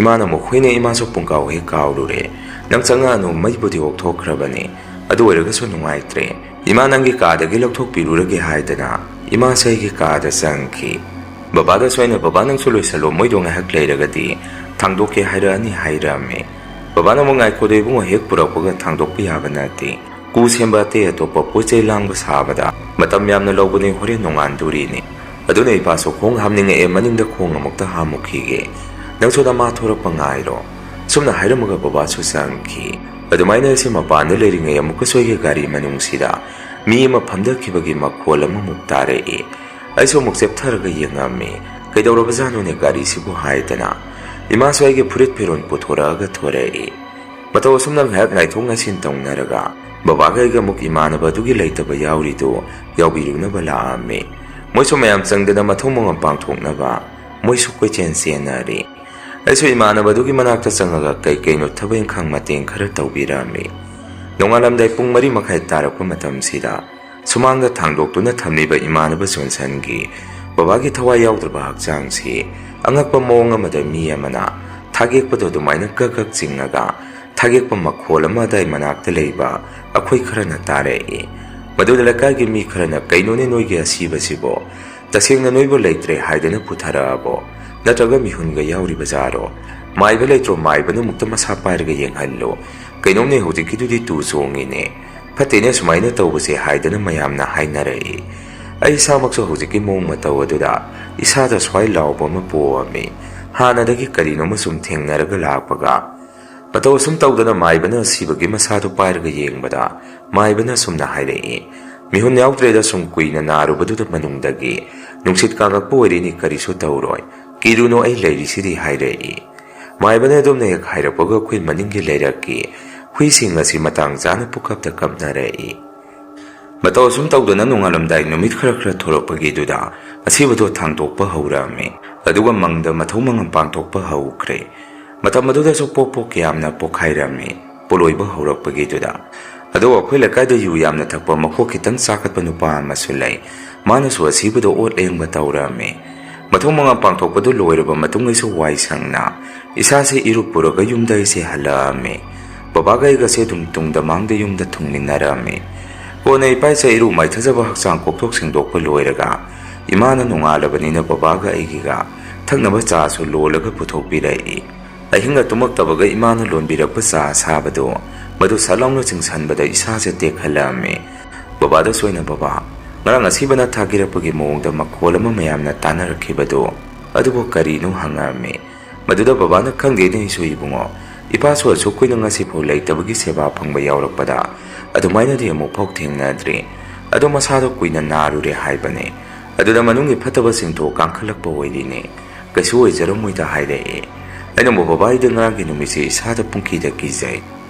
Speaker 2: imana mo khoine ima so pungkaw he kawrure nang changa no maibudi okthokrabani adu oiraga so nungaitre imanangi kadagi lokthokpirurage haidana ima sai gi kada sangki babada soina babanang so loisalo moidonga hak leiragadi thangdoke hairani hairame babana mo ngai khodei bungo hek purakpaga thangdokpi yabanati ku semba te atopa pochei langba sabada matam yamna lobuni hore nongan durini aduna ipaso khong hamninga e maningda khong amukta hamukhige ꯅꯪꯁꯨ ꯅꯃꯥ ꯊꯣꯔꯛꯄ ꯉꯥꯏꯔꯣ ꯁꯨꯝꯅ ꯍꯥꯏꯔꯝꯃꯒ ꯕꯕꯥꯁꯨ ꯆꯪꯈꯤ ꯑꯗꯨꯃꯥꯏꯅ ꯑꯩꯁꯦ ꯃꯄꯥꯟꯗ ꯂꯩꯔꯤꯉꯩ ꯑꯃꯨꯛꯀꯁꯨ ꯑꯩꯒꯤ ꯒꯥꯔꯤ ꯃꯅꯨꯡꯁꯤꯗ ꯃꯤ ꯑꯃ ꯐꯝꯊꯈꯤꯕꯒꯤ ꯃꯈꯣꯜ ꯑꯃꯃꯨꯛ ꯇꯥꯔꯛꯏ ꯑꯩꯁꯨ ꯑꯃꯨꯛ ꯆꯦꯞꯊꯔꯒ ꯌꯦꯡꯉꯝꯃꯤ ꯀꯩꯗꯧꯔꯕꯖꯥꯠꯅꯣꯅꯦ ꯒꯥꯔꯤꯁꯤꯕꯨ ꯍꯥꯏꯗꯅ ꯏꯃꯥꯁꯨ ꯑꯩꯒꯤ ꯐꯨꯔꯤꯠ ꯐꯤꯔꯣꯜ ꯄꯨꯊꯣꯔꯛꯑꯒ ꯊꯣꯔꯛꯏ ꯃꯇꯧ ꯑꯁꯨꯝꯅ ꯉꯥꯏꯍꯥꯛ ꯉꯥꯏꯊꯣꯛ ꯉꯥꯏꯁꯤꯟ ꯇꯧꯅꯔꯒ ꯕꯕꯥꯒ ꯑꯩꯒ ꯑꯃꯨꯛ ꯏꯃꯥꯟꯅꯕ ꯑꯗꯨꯒꯤ ꯂꯩꯇꯕ ꯌꯥꯎꯔꯤꯗꯨ ꯌꯥꯎꯕꯤꯔꯨꯅꯕ ꯂꯥꯛꯑꯝꯃꯤ ꯃꯣꯏꯁꯨ ꯃꯌꯥꯝ ꯆꯪꯗꯅ ꯃꯊꯧ ꯃꯉꯝ ꯄꯥꯡꯊꯣꯛꯅꯕ ꯃꯣꯏꯁꯨ ꯀꯣꯏꯆꯦꯟ ꯆꯦꯟꯅꯔꯤ ꯑꯩꯁꯨ ꯏꯃꯥꯟꯅꯕ ꯑꯗꯨꯒꯤ ꯃꯅꯥꯛꯇ ꯆꯪꯉꯒ ꯀꯩꯀꯩꯅꯣ ꯊꯕꯛ ꯏꯪꯈꯥꯡ ꯃꯇꯦꯡ ꯈꯔ ꯇꯧꯕꯤꯔꯝꯃꯤ ꯅꯣꯡꯉꯥꯜꯂꯝꯗꯥꯏ ꯄꯨꯡ 4 ꯇꯥꯔꯛꯄ ꯃꯇꯝꯁꯤꯗ ꯁꯨꯃꯥꯡꯗ ꯊꯥꯡꯗꯣꯛꯇꯨꯅ ꯊꯝꯂꯤꯕ ꯏꯃꯥꯟꯅꯕ ꯖꯣꯟꯁꯟꯒꯤ ꯕꯕꯥꯒꯤ ꯊꯋꯥꯏ ꯌꯥꯎꯗ꯭ꯔꯕ ꯍꯛꯆꯥꯡꯁꯤ ꯑꯉꯛꯄ ꯃꯑꯣꯡ ꯑꯃꯗ ꯃꯤ ꯑꯃꯅ ꯊꯥꯒꯦꯛꯄꯗꯣ ꯑꯗꯨꯃꯥꯏꯅ ꯀꯛ ꯆꯤꯡꯉꯒ ꯊꯥꯒꯦꯛꯄ ꯃꯈꯣꯜ ꯑꯃ ꯑꯗꯥꯏ ꯃꯅꯥꯛꯇ ꯂꯩꯕ ꯑꯩꯈꯣꯏ ꯈꯔꯅ ꯇꯥꯔꯛꯏ ꯃꯗꯨꯗ ꯂꯩꯀꯥꯏꯒꯤ ꯃꯤ ꯈꯔꯅ ꯀꯩꯅꯣꯅꯦ ꯅꯣꯏꯒꯤ ꯑꯁꯤꯕꯁꯤꯕꯣ ꯇꯁꯦꯡꯅ ꯅꯣꯏꯕꯨ ꯂꯩꯇ꯭ꯔꯦ ꯍꯥꯏꯗꯅ ꯄꯨꯊꯔꯛꯑꯕꯣ ꯅꯠꯇ꯭ꯔꯒ ꯃꯤꯍꯨꯟꯒ ꯌꯥꯎꯔꯤꯕꯖꯥꯔꯣ ꯃꯥꯏꯕ ꯂꯩꯇ꯭ꯔꯣ ꯃꯥꯏꯕꯅ ꯑꯃꯨꯛꯇ ꯃꯁꯥ ꯄꯥꯏꯔꯒ ꯌꯦꯡꯍꯜꯂꯣ ꯀꯩꯅꯣꯝꯅꯦ ꯍꯧꯖꯤꯛꯀꯤꯗꯨꯗꯤ ꯇꯨ ꯆꯣꯡꯉꯤꯅꯦ ꯐꯠꯇꯦꯅꯦ ꯁꯨꯃꯥꯏꯅ ꯇꯧꯕꯁꯦ ꯍꯥꯏꯗꯅ ꯃꯌꯥꯝꯅ ꯍꯥꯏꯅꯔꯛꯏ ꯑꯩ ꯏꯁꯥꯃꯛꯁꯨ ꯍꯧꯖꯤꯛꯀꯤ ꯃꯑꯣꯡ ꯃꯇꯧ ꯑꯗꯨꯗ ꯏꯁꯥꯗ ꯁ꯭ꯋꯥꯏ ꯂꯥꯎꯕ ꯑꯃ ꯄꯣꯛꯑꯝꯃꯤ ꯍꯥꯟꯅꯗꯒꯤ ꯀꯔꯤꯅꯣꯃ ꯁꯨꯝ ꯊꯦꯡꯅꯔꯒ ꯂꯥꯛꯄꯒ ꯃꯇꯧ ꯑꯁꯨꯝ ꯇꯧꯗꯅ ꯃꯥꯏꯕꯅ ꯑꯁꯤꯕꯒꯤ ꯃꯁꯥꯗꯨ ꯄꯥꯏꯔꯒ ꯌꯦꯡꯕꯗ ꯃꯥꯏꯕꯅ ꯁꯨꯝꯅ ꯍꯥꯏꯔꯛꯏ ꯃꯤꯍꯨꯟ ꯌꯥꯎꯗ꯭ꯔꯦꯗ ꯁꯨꯝ ꯀꯨꯏꯅ ナꯔꯨꯕꯗꯨꯗ ꯃꯅꯨꯡꯗꯒꯤ ꯅꯨꯡꯁꯤꯠ ꯀꯥꯡꯉꯛꯄ ꯑꯣꯏꯔꯤꯅꯤ ꯀꯔꯤꯁꯨ ꯇꯧꯔꯣꯏ ꯀꯤꯔꯨꯅꯣ ꯑꯩ ꯂꯩꯔꯤꯁꯤꯗꯤ ꯍꯥꯏꯔꯛꯏ ꯃꯥꯏꯕꯅ ꯑꯗꯨꯝꯅ ꯍꯦꯛ ꯍꯥꯏꯔꯛꯄꯒ ꯑꯩꯈꯣꯏ ꯃꯅꯤꯡꯒꯤ ꯂꯩꯔꯛꯀꯤ ꯍꯨꯏꯁꯤꯡ ꯑꯁꯤ ꯃꯇꯥꯡ ꯆꯥꯅ ꯄꯨꯀꯞꯇ ꯀꯞꯅꯔꯛꯏ ꯃꯇꯧ ꯑꯁꯨꯝ ꯇꯧꯗꯅ ꯅꯣꯡꯉꯥꯜꯂꯝꯗꯥꯏ ꯅꯨꯃꯤꯠ ꯈꯔ ꯊꯣꯔꯛꯄꯒꯤꯗꯨꯗ ꯑꯁꯤꯕꯗꯣ ꯊꯥꯡꯇꯣꯛꯄ ꯍꯧꯔꯛꯑꯝꯃꯤ ꯑꯗꯨꯒ ꯃꯪꯗ ꯃꯊꯧ ꯃꯉꯝ ꯄꯥꯡꯊꯣꯛꯄ ꯍꯧꯈ꯭ꯔꯦ ꯃꯇꯝ ꯑꯗꯨꯗꯁꯨ ꯄꯣꯛ ꯌꯥꯝꯅ ꯄꯣꯛꯈꯥꯏꯔꯝꯃꯤ ꯄꯣꯂꯣꯏꯕ ꯍꯧꯔꯛꯄꯒꯤꯗꯨꯗ ꯑꯗꯨꯒ ꯑꯩꯈꯣꯏ ꯂꯩꯀꯥꯏꯗ ꯌꯨ ꯌꯥꯝꯅ ꯊꯛꯄ ꯃꯈꯣꯛ ꯈꯤꯇꯪ ꯆꯥꯈꯠꯄ ꯅꯨꯄꯥ ꯑꯃꯁꯨ ꯂꯩ ꯃꯥꯅꯁꯨ ꯑꯁꯤꯕꯗꯣ ꯑꯣꯠ ꯂꯦꯡꯕ ꯇꯧꯔꯝꯃꯤ ꯃꯊꯧ ꯃꯉꯝ ꯄꯥꯡꯊꯣꯛꯄꯗꯨ ꯂꯣꯏꯔꯕ ꯃꯇꯨꯡ ꯑꯩꯁꯨ ꯋꯥꯏ ꯁꯪꯅ ꯏꯁꯥꯁꯦ ꯏꯔꯨꯞ ꯄꯨꯔꯒ ꯌꯨꯝꯗ ꯑꯩꯁꯦ ꯍꯜꯂꯛꯑꯝꯃꯤ ꯕꯕꯥꯒ ꯑꯩꯒꯁꯦ ꯑꯗꯨꯝ ꯇꯨꯡꯗ ꯃꯥꯡꯗ ꯌꯨꯝꯗ ꯊꯨꯡꯃꯤꯟꯅꯔꯝꯃꯤ ꯀꯣꯟꯅ ꯏꯄꯥꯏꯆ ꯏꯔꯨ ꯃꯥꯏꯊꯖꯕ ꯍꯛꯆꯥꯡ ꯀꯣꯛꯊꯣꯛ ꯁꯦꯡꯗꯣꯛꯄ ꯂꯣꯏꯔꯒ ꯏꯃꯥꯅ ꯅꯣꯡꯉꯥꯜꯂꯕꯅꯤꯅ ꯕꯕꯥꯒ ꯑꯩꯒꯤꯒ ꯊꯛꯅꯕ ꯆꯥꯁꯨ ꯂꯣꯜꯂꯒ ꯄꯨꯊꯣꯛꯄꯤꯔꯛꯏ ꯑꯍꯤꯡꯒ ꯇꯨꯝꯃꯛꯇꯕꯒ ꯏꯃꯥꯅ ꯂꯣꯟꯕꯤꯔꯛꯄ ꯆꯥ ꯑꯁꯥꯕꯗꯣ ꯃꯗꯨ ꯁꯠꯂꯥꯎꯅ ꯆꯤꯡꯁꯟꯕꯗ ꯏꯁꯥꯁꯦ ꯇꯦꯛꯈꯠꯂꯛꯑꯝꯃꯤ ꯕꯕꯥꯗ ꯁꯣꯏꯅ ꯕꯕꯥ ꯉꯔꯥꯡ ꯑꯁꯤꯕꯅ ꯊꯥꯒꯤꯔꯛꯄꯒꯤ ꯃꯑꯣꯡꯗ ꯃꯈꯣꯜ ꯑꯃ ꯃꯌꯥꯝꯅ ꯇꯥꯟꯅꯔꯛꯈꯤꯕꯗꯣ ꯑꯗꯨꯕꯨ ꯀꯔꯤꯅꯣ ꯍꯪꯉꯛꯑꯝꯃꯤ ꯃꯗꯨꯗ ꯕꯕꯥꯅ ꯈꯪꯗꯦꯅꯦ ꯑꯩꯁꯨ ꯏꯕꯨꯡꯉꯣ ꯏꯄꯥꯁꯨ ꯑꯁꯨꯛ ꯀꯨꯏꯅ ꯉꯁꯤꯐꯥꯎ ꯂꯩꯇꯕꯒꯤ ꯁꯦꯕꯥ ꯐꯪꯕ ꯌꯥꯎꯔꯛꯄꯗ ꯑꯗꯨꯃꯥꯏꯅꯗꯤ ꯑꯃꯨꯛꯐꯥꯎ ꯊꯦꯡꯅꯗ꯭ꯔꯤ ꯑꯗꯣ ꯃꯁꯥꯗꯣ ꯀꯨꯏꯅ ꯅꯥꯔꯨꯔꯦ ꯍꯥꯏꯕꯅꯦ ꯑꯗꯨꯗ ꯃꯅꯨꯡꯒꯤ ꯐꯠꯇꯕꯁꯤꯡꯗꯣ ꯀꯥꯡꯈꯠꯂꯛꯄ ꯑꯣꯏꯔꯤꯅꯦ ꯀꯩꯁꯨ ꯑꯣꯏꯖꯔꯝꯃꯣꯏꯗ ꯍꯥꯏꯔꯛꯑꯦ ꯑꯩꯅꯕꯨ ꯕꯕꯥꯒꯤꯗ ꯉꯔꯥꯡꯒꯤ ꯅꯨꯃꯤꯠꯁꯦ ꯏꯁꯥꯗ ꯄꯨꯡꯀꯤꯗ ꯀꯤꯖꯩ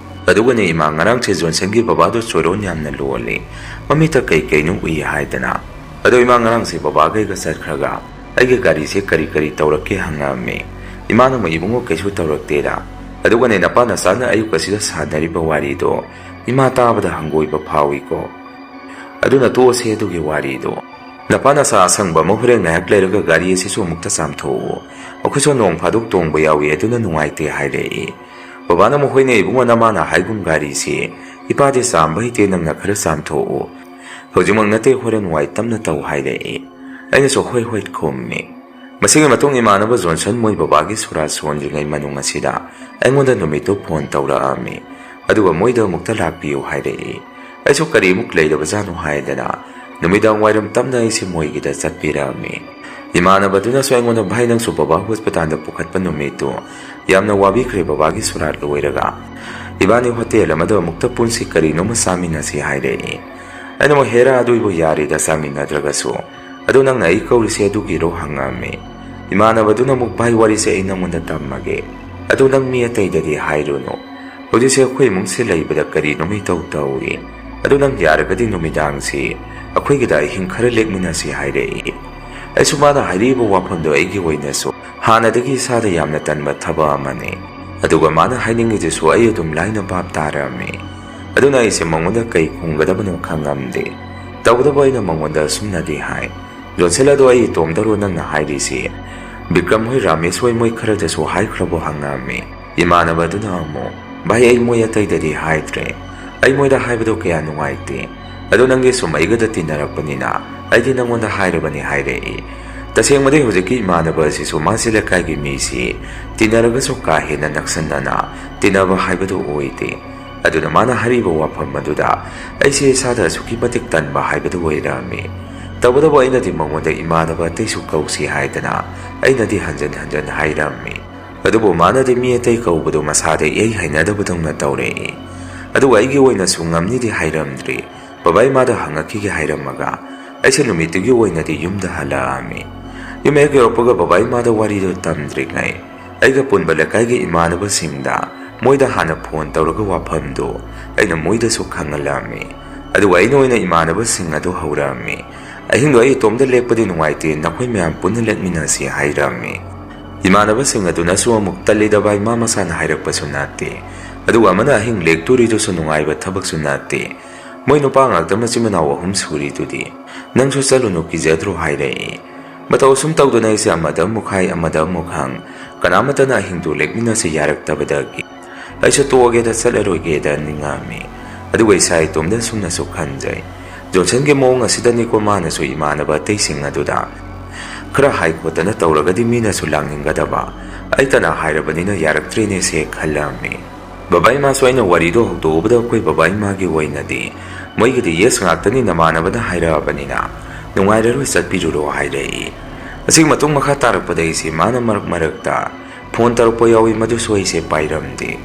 Speaker 2: ꯑꯗꯨꯒꯅꯦ ꯏꯃꯥ ꯉꯔꯥꯡꯁꯦ ꯖꯣꯟꯁꯟꯒꯤ ꯕꯕꯥꯗꯣ ꯆꯣꯏꯔꯣꯟ ꯌꯥꯝꯅ ꯂꯣꯜꯂꯤ ꯃꯃꯤꯠꯇ ꯀꯩꯅꯣ ꯎꯏ ꯍꯥꯏꯗꯅ ꯑꯗꯣ ꯏꯃꯥ ꯉꯔꯥꯡꯁꯦ ꯕꯕꯥꯒꯩꯒ ꯆꯠꯈ꯭ꯔꯒ ꯑꯩꯒꯤ ꯒꯥꯔꯤꯁꯦ ꯀꯔꯤ ꯇꯧꯔꯛꯀꯦ ꯍꯪꯉꯛꯑꯝꯃꯤ ꯏꯃꯥꯅ ꯑꯃꯨꯛ ꯏꯕꯨꯡꯉꯣ ꯀꯩꯁꯨ ꯇꯧꯔꯛꯇꯦꯗ ꯑꯗꯨꯒꯅꯦ ꯅꯄꯥ ꯅꯆꯥꯅ ꯑꯌꯨꯛ ꯑꯁꯤꯗ ꯁꯥꯟꯅꯔꯤꯕ ꯋꯥꯔꯤꯗꯣ ꯏꯃꯥ ꯇꯥꯕꯗ ꯍꯪꯒꯣꯏꯕ ꯐꯥꯎꯏꯀꯣ ꯑꯗꯨꯅ ꯇꯣꯛꯑꯁꯦ ꯑꯗꯨꯒꯤ ꯋꯥꯔꯤꯗꯣ ꯅꯄꯥ ꯅꯆꯥ ꯑꯁꯪꯕ ꯑꯃ ꯍꯣꯔꯦꯟ ꯉꯥꯏꯍꯥꯛ ꯂꯩꯔꯒ ꯒꯥꯔꯤ ꯑꯁꯤꯁꯨ ꯑꯃꯨꯛꯇ ꯆꯥꯝꯊꯣꯛꯎ ꯑꯩꯈꯣꯏꯁꯨ ꯅꯣꯡ ꯐꯥꯗꯣꯛ ꯇꯣꯡꯕ ꯌꯥꯎꯏ ꯑꯗꯨꯅ ꯅꯨꯡꯉꯥꯏꯇꯦ ꯍꯥꯏꯔꯛꯏ ꯕꯕꯥꯅ ꯃꯈꯣꯏꯅ ꯏꯕꯨꯡꯉꯣ ꯅꯃꯥꯅ ꯍꯥꯏꯒꯨꯝ ꯒꯥꯔꯤꯁꯤ ꯏꯄꯥꯗꯤ ꯆꯥꯝꯕ ꯍꯩꯇꯦ ꯅꯪꯅ ꯈꯔ ꯆꯥꯝꯊꯣꯛꯎ ꯍꯧꯖꯤꯛꯃꯛ ꯅꯠꯇꯦ ꯍꯣꯔꯦꯟ ꯋꯥꯏ ꯇꯞꯅ ꯇꯧ ꯍꯥꯏꯔꯛꯏ ꯑꯩꯅꯁꯨ ꯍꯣꯏ ꯈꯨꯝꯃꯤ ꯃꯁꯤꯒꯤ ꯃꯇꯨꯡ ꯏꯃꯥꯟꯅꯕ ꯖꯣꯟꯁꯟ ꯃꯣꯏ ꯕꯕꯥꯒꯤ ꯁꯣꯔꯥ ꯁꯣꯟꯗ꯭ꯔꯤꯉꯩ ꯃꯅꯨꯡ ꯑꯁꯤꯗ ꯑꯩꯉꯣꯟꯗ ꯅꯨꯃꯤꯠꯇꯨ ꯐꯣꯟ ꯇꯧꯔꯛꯑꯝꯃꯤ ꯑꯗꯨꯒ ꯃꯣꯏꯗ ꯑꯃꯨꯛꯇ ꯂꯥꯛꯄꯤꯌꯨ ꯍꯥꯏꯔꯛꯏ ꯑꯩꯁꯨ ꯀꯔꯤꯃꯨꯛ ꯂꯩꯔꯕꯖꯥꯠꯅꯣ ꯍꯥꯏꯗꯅ ꯅꯨꯃꯤꯗꯥꯡ ꯋꯥꯏꯔꯝ ꯇꯞꯅ ꯑꯩꯁꯦ ꯃꯣꯏꯒꯤꯗ ꯆꯠꯄꯤꯔꯛꯑꯝꯃꯤ ꯏꯃꯥꯟꯅꯕꯗꯨꯅꯁꯨ ꯑꯩꯉꯣꯟꯗ ꯚꯥꯏ ꯅꯪꯁꯨ ꯕꯕꯥ ꯍꯣꯁꯄꯤꯇꯥꯜꯗ ꯄꯨꯈꯠꯄ ꯅꯨꯃꯤꯠꯇꯨ ꯌꯥꯝꯅ ꯋꯥꯕꯤꯈ꯭ꯔꯦ ꯕꯕꯥꯒꯤ ꯁꯣꯔꯥ ꯂꯣꯏꯔꯒ ꯏꯕꯥꯅꯤ ꯍꯣꯇꯦꯜ ꯑꯃꯗ ꯑꯃꯨꯛꯇ ꯄꯨꯟꯁꯤ ꯀꯔꯤꯅꯣꯃ ꯆꯥꯃꯤꯟꯅꯁꯤ ꯍꯥꯏꯔꯛꯏ ꯑꯩꯅ ꯑꯃꯨꯛ ꯍꯦꯔꯥ ꯑꯗꯨꯏꯕꯨ ꯌꯥꯔꯤꯗ ꯆꯥꯃꯤꯟꯅꯗ꯭ꯔꯒꯁꯨ ꯑꯗꯨ ꯅꯪꯅ ꯑꯩ ꯀꯧꯔꯤꯁꯦ ꯑꯗꯨꯒꯤꯔꯣ ꯍꯪꯉꯛꯑꯝꯃꯤ ꯏꯃꯥꯟꯅꯕꯗꯨꯅ ꯑꯃꯨꯛ ꯚꯥꯏ ꯋꯥꯔꯤꯁꯦ ꯑꯩ ꯅꯪꯉꯣꯟꯗ ꯇꯝꯃꯒꯦ ꯑꯗꯨ ꯅꯪ ꯃꯤ ꯑꯇꯩꯗꯗꯤ ꯍꯥꯏꯔꯨꯅꯨ ꯍꯧꯖꯤꯛꯁꯦ ꯑꯩꯈꯣꯏ ꯏꯃꯨꯡꯁꯦ ꯂꯩꯕꯗ ꯀꯔꯤꯅꯣꯃ ꯏꯇꯧ ꯇꯧꯏ ꯑꯗꯨ ꯅꯪ ꯌꯥꯔꯒꯗꯤ ꯅꯨꯃꯤꯗꯥꯡꯁꯤ ꯑꯩꯈꯣꯏꯒꯤꯗ ꯑꯍꯤꯡ ꯈꯔ ꯂꯦꯛꯃꯤꯟꯅꯁꯤ ꯍꯥꯏꯔꯛꯏ ꯑꯩꯁꯨ ꯃꯥꯅ ꯍꯥꯏꯔꯤꯕ ꯋꯥꯐꯝꯗꯣ ꯑꯩꯒꯤ ꯑꯣꯏꯅꯁꯨ ꯍꯥꯟꯅꯗꯒꯤ ꯏꯁꯥꯗ ꯌꯥꯝꯅ ꯇꯟꯕ ꯊꯕꯛ ꯑꯃꯅꯤ ꯑꯗꯨꯒ ꯃꯥꯅ ꯍꯥꯏꯅꯤꯡꯉꯤꯗꯨꯁꯨ ꯑꯩ ꯑꯗꯨꯝ ꯂꯥꯏꯅ ꯚꯥꯞ ꯇꯥꯔꯝꯃꯤ ꯑꯗꯨꯅ ꯑꯩꯁꯦ ꯃꯉꯣꯟꯗ ꯀꯩ ꯈꯨꯝꯒꯗꯕꯅꯣ ꯈꯪꯉꯝꯗꯦ ꯇꯧꯕꯇꯕꯨ ꯑꯩꯅ ꯃꯉꯣꯟꯗ ꯑꯁꯨꯝꯅꯗꯤ ꯍꯥꯏ ꯖꯣꯟꯁꯟ ꯑꯗꯣ ꯑꯩ ꯏꯇꯣꯝꯗꯔꯣ ꯅꯪꯅ ꯍꯥꯏꯔꯤꯁꯤ ꯕꯤꯀ꯭ꯔꯝ ꯍꯣꯏ ꯔꯥꯃꯦꯁ ꯍꯣꯏ ꯃꯣꯏ ꯈꯔꯗꯁꯨ ꯍꯥꯏꯈ꯭ꯔꯕꯣ ꯍꯪꯉꯛꯑꯝꯃꯤ ꯏꯃꯥꯟꯅꯕꯗꯨꯅ ꯑꯃꯨꯛ ꯚꯥꯏ ꯑꯩ ꯃꯣꯏ ꯑꯇꯩꯗꯗꯤ ꯍꯥꯏꯗ꯭ꯔꯦ ꯑꯩ ꯃꯣꯏꯗ ꯍꯥꯏꯕꯗꯣ ꯀꯌా ꯅꯨꯡꯉꯥꯏꯇꯦ ꯑꯗꯣ ꯅꯪꯒꯤ ꯁꯨꯝ ꯑꯩꯒꯗ ꯇꯤꯟꯅꯔꯛꯄꯅꯤꯅ ꯑꯩꯗꯤ ꯅꯪꯉꯣꯟꯗ ꯍꯥꯏꯔꯕꯅꯤ ꯍꯥꯏꯔꯛꯏ ꯇꯁꯦꯡꯕꯗꯤ ꯍꯧꯖꯤꯛꯀꯤ ꯏꯃꯥꯟꯅꯕ ꯑꯁꯤꯁꯨ ꯃꯥꯁꯤ ꯂꯩꯀꯥꯏꯒꯤ ꯃꯤꯁꯤ ꯇꯤꯟꯅꯔꯒꯁꯨ ꯀꯥ ꯍꯦꯟꯅ ꯅꯛꯁꯟꯅꯅ ꯇꯤꯟꯅꯕ ꯍꯥꯏꯕꯗꯨ ꯑꯣꯏꯗꯦ ꯑꯗꯨꯅ ꯃꯥꯅ ꯍꯥꯏꯔꯤꯕ ꯋꯥꯐꯝ ꯑꯗꯨꯗ ꯑꯩꯁꯦ ꯏꯁꯥꯗ ꯑꯁꯨꯛꯀꯤ ꯃꯇꯤꯛ ꯇꯟꯕ ꯍꯥꯏꯕꯗꯨ ꯑꯣꯏꯔꯝꯃꯤ ꯇꯧꯕꯇꯕꯨ ꯑꯩꯅꯗꯤ ꯃꯉꯣꯟꯗ ꯏꯃꯥꯟꯅꯕ ꯑꯇꯩꯁꯨ ꯀꯧꯁꯤ ꯍꯥꯏꯗꯅ ꯑꯩꯅꯗꯤ ꯍꯟꯖꯟ ꯍꯥꯏꯔꯝꯃꯤ ꯑꯗꯨꯕꯨ ꯃꯥꯅꯗꯤ ꯃꯤ ꯑꯇꯩ ꯀꯧꯕꯗꯨ ꯃꯁꯥꯗ ꯏꯍꯩ ꯍꯩꯅꯗꯕꯗꯧꯅ ꯇꯧꯔꯛꯏ꯫ ꯑꯗꯨꯒ ꯑꯩꯒꯤ ꯑꯣꯏꯅꯁꯨ ꯉꯝꯅꯤꯗꯤ ꯍꯥꯏꯔꯝꯗ꯭ꯔꯤ꯫ ꯕꯕꯥ ꯏꯃꯥꯗ ꯍꯪꯉꯛꯈꯤꯒꯦ ꯍꯥꯏꯔꯝꯃꯒ ꯑꯩꯁꯦ ꯅꯨꯃꯤꯠꯇꯨꯒꯤ ꯑꯣꯏꯅꯗꯤ ꯌꯨꯝꯗ ꯍꯜꯂꯛꯑꯝꯃꯤ꯫ ꯌꯨꯝ ꯍꯦꯛ ꯌꯧꯔꯛꯄꯒ ꯕꯕꯥ ꯏꯃꯥꯗ ꯋꯥꯔꯤꯗꯨ ꯇꯝꯗ꯭ꯔꯤꯉꯩ ꯑꯩꯒ ꯄꯨꯟꯕ ꯂꯩꯀꯥꯏꯒꯤ ꯏꯃꯥꯟꯅꯕꯁꯤꯡꯗ ꯃꯣꯏꯗ ꯍꯥꯟꯅ ꯐꯣꯟ ꯇꯧꯔꯒ ꯋꯥꯐꯝꯗꯨ ꯑꯩꯅ ꯃꯣꯏꯗꯁꯨ ꯈꯪꯍꯜꯂꯝꯃꯤ꯫ ꯑꯗꯨꯒ ꯑꯩꯅ ꯑꯣꯏꯅ ꯏꯃꯥꯟꯅꯕꯁꯤꯡ ꯑꯗꯨ ꯍꯧꯔꯝꯃꯤ꯫ ꯑꯍꯤꯡꯗꯣ ꯑꯩ ꯏꯇꯣꯝꯗ ꯂꯦꯛꯄꯗꯤ ꯅꯨꯡꯉꯥꯏꯇꯦ, ꯅꯈꯣꯏ ꯃꯌꯥꯝ ꯄꯨꯟꯅ ꯂꯦꯛꯃꯤꯟꯅꯁꯤ ꯍꯥꯏꯔꯝꯃꯤ꯫ ꯏꯃꯥꯟꯅꯕꯁꯤꯡ ꯑꯗꯨꯅꯁꯨ ꯑꯃꯨꯛ ꯇꯜꯂꯤꯗꯕ ꯏꯃꯥ ꯃꯁꯥꯅ ꯍꯥꯏꯔꯛꯄꯁꯨ ꯅꯠꯇꯦ, ꯑꯗꯨꯒ ꯑꯃꯅ ꯑꯍꯤꯡ ꯂꯦꯛꯇꯣꯔꯤꯗꯨꯁꯨ ꯅꯨꯡꯉꯥꯏꯕ ꯊꯕꯛꯁꯨ ꯅꯠꯇꯦ, ꯃꯣꯏ ꯅꯨꯄꯥ ꯉꯥꯛꯇ ꯃꯆꯤꯟ ꯃꯅꯥꯎ 3 ꯁꯨꯔꯤꯗꯨꯗꯤ, ꯅꯪꯁꯨ ꯆꯠꯂꯨꯅꯨ ꯀꯤꯖꯗ꯭ꯔꯣ ꯍꯥꯏꯔꯛꯏ꯫ ꯃꯇꯧ ꯑꯁꯨꯝ ꯇꯧꯗꯨꯅ ꯑꯩꯁꯦ ꯑꯃꯗ ꯑꯃꯨꯛ ꯍꯥꯏ ꯑꯃꯗ ꯑꯃꯨꯛ ꯍꯪ, ꯀꯅꯥꯃꯠꯇꯅ ꯑꯍꯤꯡꯗꯨ ꯂꯦꯛꯃꯤꯟꯅꯁꯤ ꯌꯥꯔꯛꯇꯕꯗꯒꯤ ꯑꯩꯁꯨ ꯇꯣꯛꯑꯒꯦꯗ ꯆꯠꯂꯔꯣꯏꯒꯦꯗ ꯅꯤꯡꯉꯝꯃꯤ꯫ ꯑꯗꯨꯒ ꯏꯁꯥ ꯏꯇꯣꯝꯗ ꯁꯨꯝꯅꯁꯨ ꯈꯟꯖꯩ, ꯖꯣꯟꯁꯟꯒꯤ ꯃꯑꯣꯡ ꯑꯁꯤꯗꯅꯤꯀꯣ ꯃꯥꯅꯁꯨ ꯏꯃꯥꯟꯅꯕ ꯑꯇꯩꯁꯤꯡ ꯑꯗꯨꯗ ꯈꯔ ꯍꯥꯏꯈꯣꯠꯇꯅ ꯇꯧꯔꯒꯗꯤ ꯃꯤꯅꯁꯨ ꯂꯥꯡꯅꯤꯡꯒꯗꯕ, ꯑꯩꯇꯅ ꯍꯥꯏꯔꯕꯅꯤꯅ ꯌꯥꯔꯛꯇ꯭ꯔꯦꯅꯦꯁꯦ ꯈꯜꯂꯝꯃꯤ꯫ ꯕꯕꯥ ꯏꯃꯥꯁꯨ ꯑꯩꯅ ꯋꯥꯔꯤꯗꯣ ꯍꯧꯗꯣꯛꯎꯕꯗ ꯑꯩꯈꯣꯏ ꯕꯕꯥ ꯏꯃꯥꯒꯤ ꯑꯣꯏꯅꯗꯤ ꯃꯣꯏꯒꯤꯗꯤ ꯌꯦꯁ ꯉꯥꯛꯇꯅꯤ, ꯅꯃꯥꯟꯅꯕꯅ ꯍꯥꯏꯔꯛꯑꯕꯅꯤꯅ ꯅꯨꯡꯉꯥꯏꯔꯔꯣꯏ ꯆꯠꯄꯤꯔꯨꯔꯣ ꯍꯥꯏꯔꯛꯏ꯫ ꯑꯁꯤꯒꯤ ꯃꯇꯨꯡ ꯃꯈꯥ ꯇꯥꯔꯛꯄꯗ ꯑꯩꯁꯦ ꯃꯥꯅ ꯃꯔꯛ ꯃꯔꯛꯇ ꯐꯣꯟ ꯇꯧꯔꯛꯄ ꯌꯥꯎꯏ, ꯃꯗꯨꯁꯨ ꯑꯩꯁꯦ ꯄꯥꯏꯔꯝꯗꯦ꯫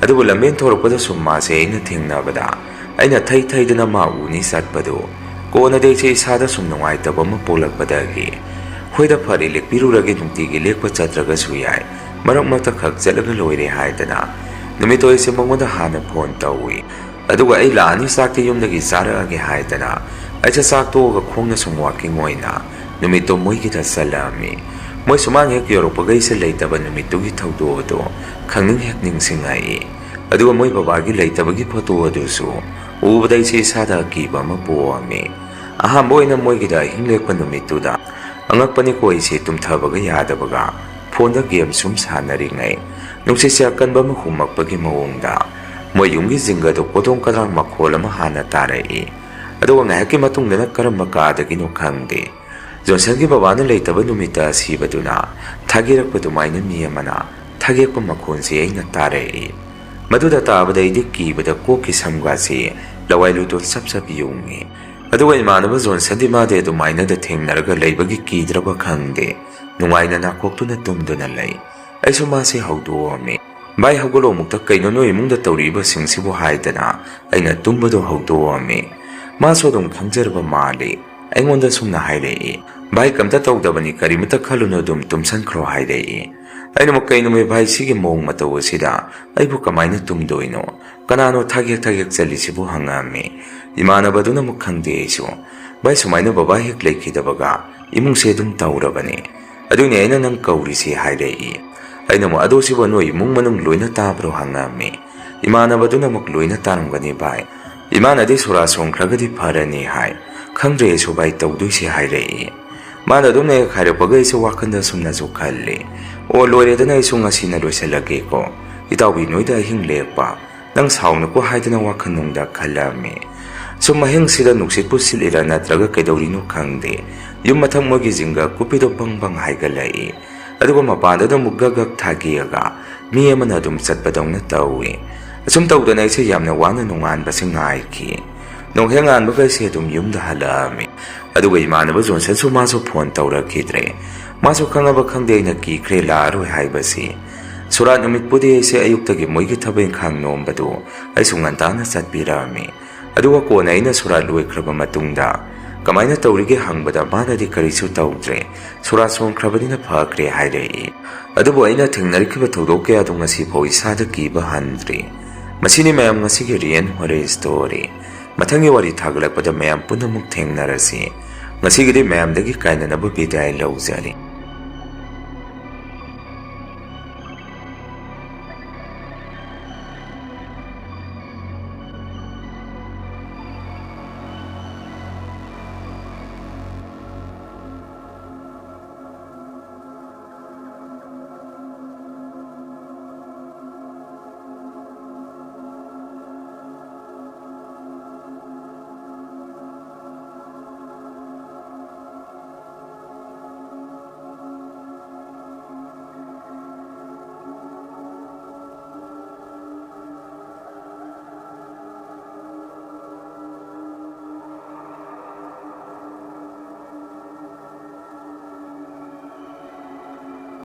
Speaker 2: ꯑꯗꯨꯕꯨ ꯂꯝꯕꯦꯟ ꯊꯣꯔꯛꯄꯗꯁꯨ ꯃꯥꯁꯦ ꯑꯩꯅ ꯊꯦꯡꯅꯕꯗ ꯑꯩꯅ ꯊꯩ ꯊꯩꯗꯅ ꯃꯥ ꯎꯅꯤ ꯆꯠꯄꯗꯨ ꯀꯣꯟꯅꯗꯤ ꯑꯩꯁꯦ ꯏꯁꯥꯗ ꯁꯨꯝ ꯅꯨꯡꯉꯥꯏꯇꯕ ꯑꯃ ꯄꯣꯛꯂꯛꯄꯗꯒꯤ ꯍꯣꯏꯗ ꯐꯔꯦ ꯂꯦꯛꯄꯤꯔꯨꯔꯒꯦ, ꯅꯨꯡꯇꯤꯒꯤ ꯂꯦꯛꯄ ꯆꯠꯇ꯭ꯔꯒꯁꯨ ꯌꯥꯏ, ꯃꯔꯛ ꯃꯔꯛꯇ ꯈꯛ ꯆꯠꯂꯒ ꯂꯣꯏꯔꯦ ꯍꯥꯏꯗꯅ ꯅꯨꯃꯤꯠꯇꯣ ꯑꯩꯁꯦ ꯃꯉꯣꯟꯗ ꯍꯥꯟꯅ ꯐꯣꯟ ꯇꯧꯏ꯫ ꯑꯗꯨꯒ ꯑꯩ ꯂꯥꯛꯑꯅꯤ, ꯆꯥꯛꯇꯤ ꯌꯨꯝꯗꯒꯤ ꯆꯥꯔꯛꯑꯒꯦ ꯍꯥꯏꯗꯅ ꯑꯩꯁꯦ ꯆꯥꯛ ꯇꯣꯛꯑꯒ ꯈꯣꯡꯅ ꯁꯨꯝ ꯋꯥꯛꯀꯤꯡ ꯑꯣꯏꯅ ꯅꯨꯃꯤꯠꯇꯣ ꯃꯣꯏꯒꯤꯗ ꯆꯠꯂꯝꯃꯤ꯫ ꯃꯣꯏ ꯁꯨꯃꯥꯡ ꯍꯦꯛ ꯌꯧꯔꯛꯄꯒ ꯑꯩꯁꯦ ꯂꯩꯇꯕ ꯅꯨꯃꯤꯠꯇꯨꯒꯤ ꯊꯧꯗꯣꯛ ꯑꯗꯨ ꯈꯪꯅꯤꯡ ꯍꯦꯛ ꯅꯤꯡꯁꯤꯡꯉꯛꯏ꯫ ꯑꯗꯨꯒ ꯃꯣꯏ ꯕꯕꯥꯒꯤ ꯂꯩꯇꯕꯒꯤ ꯐꯣꯇꯣ ꯑꯗꯨꯁꯨ ꯎꯕꯗ ꯑꯩꯁꯦ ꯏꯁꯥꯗ ꯑꯀꯤꯕ ꯑꯃ ꯄꯣꯛꯑꯝꯃꯤ꯫ ꯑꯍꯥꯟꯕ ꯑꯣꯏꯅ ꯃꯣꯏꯒꯤꯗ ꯑꯍꯤꯡ ꯂꯦꯛꯄ ꯅꯨꯃꯤꯠꯇꯨꯗ ꯑꯉꯛꯄꯅꯤꯀꯣ, ꯑꯩꯁꯦ ꯇꯨꯝꯊꯕꯒ ꯌꯥꯗꯕꯒ ꯐꯣꯟꯗ ꯒꯦꯝ ꯁꯨꯝ ꯁꯥꯟꯅꯔꯤꯉꯩ ꯅꯨꯡꯁꯤꯠꯁꯦ ꯑꯀꯟꯕ ꯑꯃ ꯍꯨꯝꯃꯛꯄꯒꯤ ꯃꯑꯣꯡꯗ ꯃꯣꯏ ꯌꯨꯝꯒꯤ ꯖꯤꯡꯒꯗꯣ ꯀꯣꯗꯣꯡ ꯀꯗ꯭ꯔꯥꯡ ꯃꯈꯣꯜ ꯑꯃ ꯍꯥꯟꯅ ꯇꯥꯔꯛꯏ꯫ ꯑꯗꯨꯒ ꯉꯥꯏꯍꯥꯛꯀꯤ ꯃꯇꯨꯡꯗꯅ ꯀꯔꯝꯕ ꯀꯥꯗꯒꯤꯅꯣ ꯈꯪꯗꯦ, ꯖꯣꯟꯁꯟꯒꯤ ꯕꯕꯥꯅ ꯂꯩꯇꯕ ꯅꯨꯃꯤꯠꯇ ꯑꯁꯤꯕꯗꯨꯅ ꯊꯥꯒꯦꯔꯛꯄ ꯑꯗꯨꯃꯥꯏꯅ ꯃꯤ ꯑꯃꯅ ꯊꯥꯒꯦꯛꯄ ꯃꯈꯣꯟꯁꯦ ꯑꯩꯅ ꯇꯥꯔꯛꯏ꯫ ꯃꯗꯨꯗ ꯇꯥꯕꯗ ꯑꯩꯗꯤ ꯀꯤꯕꯗ ꯀꯣꯛꯀꯤ ꯁꯝꯒꯥꯁꯤ ꯂꯋꯥꯏ ꯂꯨꯇꯣꯟ ꯁꯞ ꯁꯞ ꯌꯨꯡꯉꯤ꯫ ꯑꯗꯨꯒ ꯏꯃꯥꯟꯅꯕ ꯖꯣꯟꯁꯟꯗꯤ ꯃꯥꯗꯤ ꯑꯗꯨꯃꯥꯏꯅꯗ ꯊꯦꯡꯅꯔꯒ ꯂꯩꯕꯒꯤ ꯀꯤꯗ꯭ꯔꯕ ꯈꯪꯗꯦ, ꯅꯨꯡꯉꯥꯏꯅ ꯅꯥꯀꯣꯛꯇꯨꯅ ꯇꯨꯝꯗꯨꯅ ꯂꯩ꯫ ꯑꯩꯁꯨ ꯃꯥꯁꯦ ꯍꯧꯗꯣꯛꯑꯝꯃꯤ, ꯚꯥꯏ ꯍꯧꯒꯠꯂꯣ ꯑꯃꯨꯛꯇ, ꯀꯩꯅꯣ ꯅꯣꯏ ꯏꯃꯨꯡꯗ ꯇꯧꯔꯤꯕꯁꯤꯡꯁꯤꯕꯨ ꯍꯥꯏꯗꯅ ꯑꯩꯅ ꯇꯨꯝꯕꯗꯣ ꯍꯧꯗꯣꯛꯑꯝꯃꯤ꯫ ꯃꯥꯁꯨ ꯑꯗꯨꯝ ꯈꯪꯖꯔꯕ ꯃꯥꯜꯂꯤ, ꯑꯩꯉꯣꯟꯗ ꯁꯨꯝꯅ ꯍꯥꯏꯔꯛꯏ, ꯚꯥꯏ ꯀꯝꯇ ꯇꯧꯗꯕꯅꯤ, ꯀꯔꯤꯃꯇ ꯈꯜꯂꯨꯅꯨ, ꯑꯗꯨꯝ ꯇꯨꯝꯁꯟꯈ꯭ꯔꯣ ꯍꯥꯏꯔꯛꯏ꯫ ꯑꯩꯅ ꯑꯃꯨꯛ ꯀꯩꯅꯣꯃꯦ ꯚꯥꯏ, ꯁꯤꯒꯤ ꯃꯑꯣꯡ ꯃꯇꯧ ꯑꯁꯤꯗ ꯑꯩꯕꯨ ꯀꯃꯥꯏꯅ ꯇꯨꯝꯗꯣꯏꯅꯣ, ꯀꯅꯥꯅꯣ ꯊꯥꯒꯦꯛ ꯊꯥꯒꯦꯛ ꯆꯠꯂꯤꯁꯤꯕꯨ ꯍꯪꯉꯝꯃꯤ꯫ ꯏꯃꯥꯟꯅꯕꯗꯨꯅ ꯑꯃꯨꯛ ꯈꯪꯗꯦ ꯑꯩꯁꯨ, ꯚꯥꯏ ꯁꯨꯃꯥꯏꯅ ꯕꯕꯥ ꯍꯦꯛ ꯂꯩꯈꯤꯗꯕꯒ ꯏꯃꯨꯡꯁꯦ ꯑꯗꯨꯝ ꯇꯧꯔꯕꯅꯤ, ꯑꯗꯨꯏꯅꯦ ꯑꯩꯅ ꯅꯪ ꯀꯧꯔꯤꯁꯤ ꯍꯥꯏꯔꯛꯏ꯫ ꯑꯩꯅ ꯑꯃꯨꯛ ꯑꯗꯣ ꯁꯤꯕꯨ ꯅꯣꯏ ꯏꯃꯨꯡ ꯃꯅꯨꯡ ꯂꯣꯏꯅ ꯇꯥꯕ꯭ꯔꯣ ꯍꯪꯉꯝꯃꯤ꯫ ꯏꯃꯥꯟꯅꯕꯗꯨꯅ ꯑꯃꯨꯛ ꯂꯣꯏꯅ ꯇꯥꯔꯝꯒꯅꯤ ꯚꯥꯏ, ꯏꯃꯥꯅꯗꯤ ꯁꯣꯔꯥ ꯁꯣꯟꯈ꯭ꯔꯒꯗꯤ ꯐꯔꯅꯤ ꯍꯥꯏ, ꯈꯪꯗ꯭ꯔꯦ ꯑꯩꯁꯨ ꯚꯥꯏ ꯇꯧꯗꯣꯏꯁꯤ ꯍꯥꯏꯔꯛꯏ꯫ ꯃꯥꯅ ꯑꯗꯨꯝ ꯍꯦꯛ ꯍꯥꯏꯔꯛꯄꯒ ꯑꯩꯁꯨ ꯋꯥꯈꯜꯗ ꯁꯨꯝꯅꯁꯨ ꯈꯜꯂꯤ, ꯑꯣ ꯂꯣꯏꯔꯦꯗꯅ ꯑꯩꯁꯨ ꯉꯁꯤꯅ ꯂꯣꯏꯁꯤꯜꯂꯒꯦꯀꯣ, ꯏꯇꯥꯎꯕꯤ ꯅꯣꯏꯗ ꯑꯍꯤꯡ ꯂꯦꯛꯄ ꯅꯪ ꯁꯥꯎꯅꯀꯣ ꯍꯥꯏꯗꯅ ꯋꯥꯈꯜꯅꯨꯡꯗ ꯈꯜꯂꯝꯃꯤ꯫ ꯁꯨꯝ ꯑꯍꯤꯡꯁꯤꯗ ꯅꯨꯡꯁꯤꯠꯄꯨ ꯁꯤꯠꯂꯤꯔꯥ ꯅꯠꯇ꯭ꯔꯒ ꯀꯩꯗꯧꯔꯤꯅꯣ ꯈꯪꯗꯦ, ꯌꯨꯝ ꯃꯊꯛ ꯃꯣꯏꯒꯤ ꯖꯤꯡꯒ ꯀꯨꯞꯄꯤꯗꯣ ꯕꯪ ꯕꯪ ꯍꯥꯏꯒꯠꯂꯛꯏ꯫ ꯑꯗꯨꯒ ꯃꯄꯥꯟꯗꯅ ꯑꯃꯨꯛ ꯒꯛ ꯒꯛ ꯊꯥꯒꯦꯛꯑꯒ ꯃꯤ ꯑꯃꯅ ꯑꯗꯨꯝ ꯆꯠꯄꯗꯧꯅ ꯇꯧꯏ꯫ ꯑꯁꯨꯝ ꯇꯧꯗꯅ ꯑꯩꯁꯦ ꯌꯥꯝꯅ ꯋꯥꯅ ꯅꯣꯡꯉꯥꯟꯕꯁꯦ ꯉꯥꯏꯈꯤ꯫ ꯅꯣꯡꯍꯦꯛ ꯉꯥꯟꯕꯒ ꯑꯩꯁꯦ ꯑꯗꯨꯝ ꯌꯨꯝꯗ ꯍꯜꯂꯛꯑꯝꯃꯤ꯫ ꯑꯗꯨꯒ ꯏꯃꯥꯟꯅꯕ ꯖꯣꯟꯁꯟꯁꯨ ꯃꯥꯁꯨ ꯐꯣꯟ ꯇꯧꯔꯛꯈꯤꯗ꯭ರೆ꯫ ꯃꯥꯁꯨ ꯈꯪꯉꯕ ꯈꯪꯗꯦ ꯑꯩꯅ ꯀꯤꯈ꯭ꯔꯦ ꯂꯥꯛꯑꯔꯣꯏ ꯍꯥꯏꯕꯁꯤ꯫ ꯁꯣꯔꯥꯠ ꯅꯨꯃꯤꯠꯄꯨꯗꯤ ꯑꯩꯁꯦ ꯑꯌꯨꯛꯇꯒꯤ ꯃꯣꯏꯒꯤ ꯊꯕꯛ ꯏꯪꯈꯥꯡ ꯅꯣꯝꯕꯗꯨ ꯑꯩꯁꯨ ꯉꯟꯇꯥꯅ ꯆꯠꯄꯤꯔꯛꯑꯝꯃꯤ꯫ ꯑꯗꯨꯒ ꯀꯣꯟꯅ ꯑꯩꯅ ꯁꯣꯔꯥꯠ ꯂꯣꯏꯈ꯭ꯔꯕ ꯃꯇꯨꯡꯗ ꯀꯃꯥꯏꯅ ꯇꯧꯔꯤꯒꯦ ꯍꯪꯕꯗ ꯃꯥꯅꯗꯤ ꯀꯔꯤꯁꯨ ꯇꯧꯗ꯭ꯔꯦ, ꯁꯣꯔꯥꯠ ꯁꯣꯟꯈ꯭ꯔꯕꯅꯤꯅ ꯐꯈ꯭ꯔꯦ ꯍꯥꯏꯔꯛꯏ꯫ ꯑꯗꯨꯕꯨ ꯑꯩꯅ ꯊꯦꯡꯅꯔꯛꯈꯤꯕ ꯊꯧꯗꯣꯛ ꯀꯌꯥꯗꯣ ꯉꯁꯤꯐꯥꯎ ꯏꯁꯥꯗ ꯀꯤꯕ ꯍꯟꯗ꯭ꯔꯤ꯫ ꯃꯁꯤꯅꯤ ꯃꯌꯥꯝ ꯉꯁꯤꯒꯤ ꯔꯤꯌꯦꯜ ꯍꯣꯔꯔ ꯁ꯭ꯇꯣꯔꯤ꯫ ꯃꯊꯪꯒꯤ ꯋꯥꯔꯤ ꯊꯥꯒꯠꯂꯛꯄꯗ ꯃꯌꯥꯝ ꯄꯨꯟꯅꯃꯨꯛ ꯊꯦꯡꯅꯔꯁꯤ꯫ ꯉꯁꯤꯒꯤꯗꯤ ꯃꯌꯥꯝꯗꯒꯤ ꯀꯥꯏꯅꯅꯕ ꯕꯤꯗꯥꯏ ꯂꯧꯖꯔꯤ꯫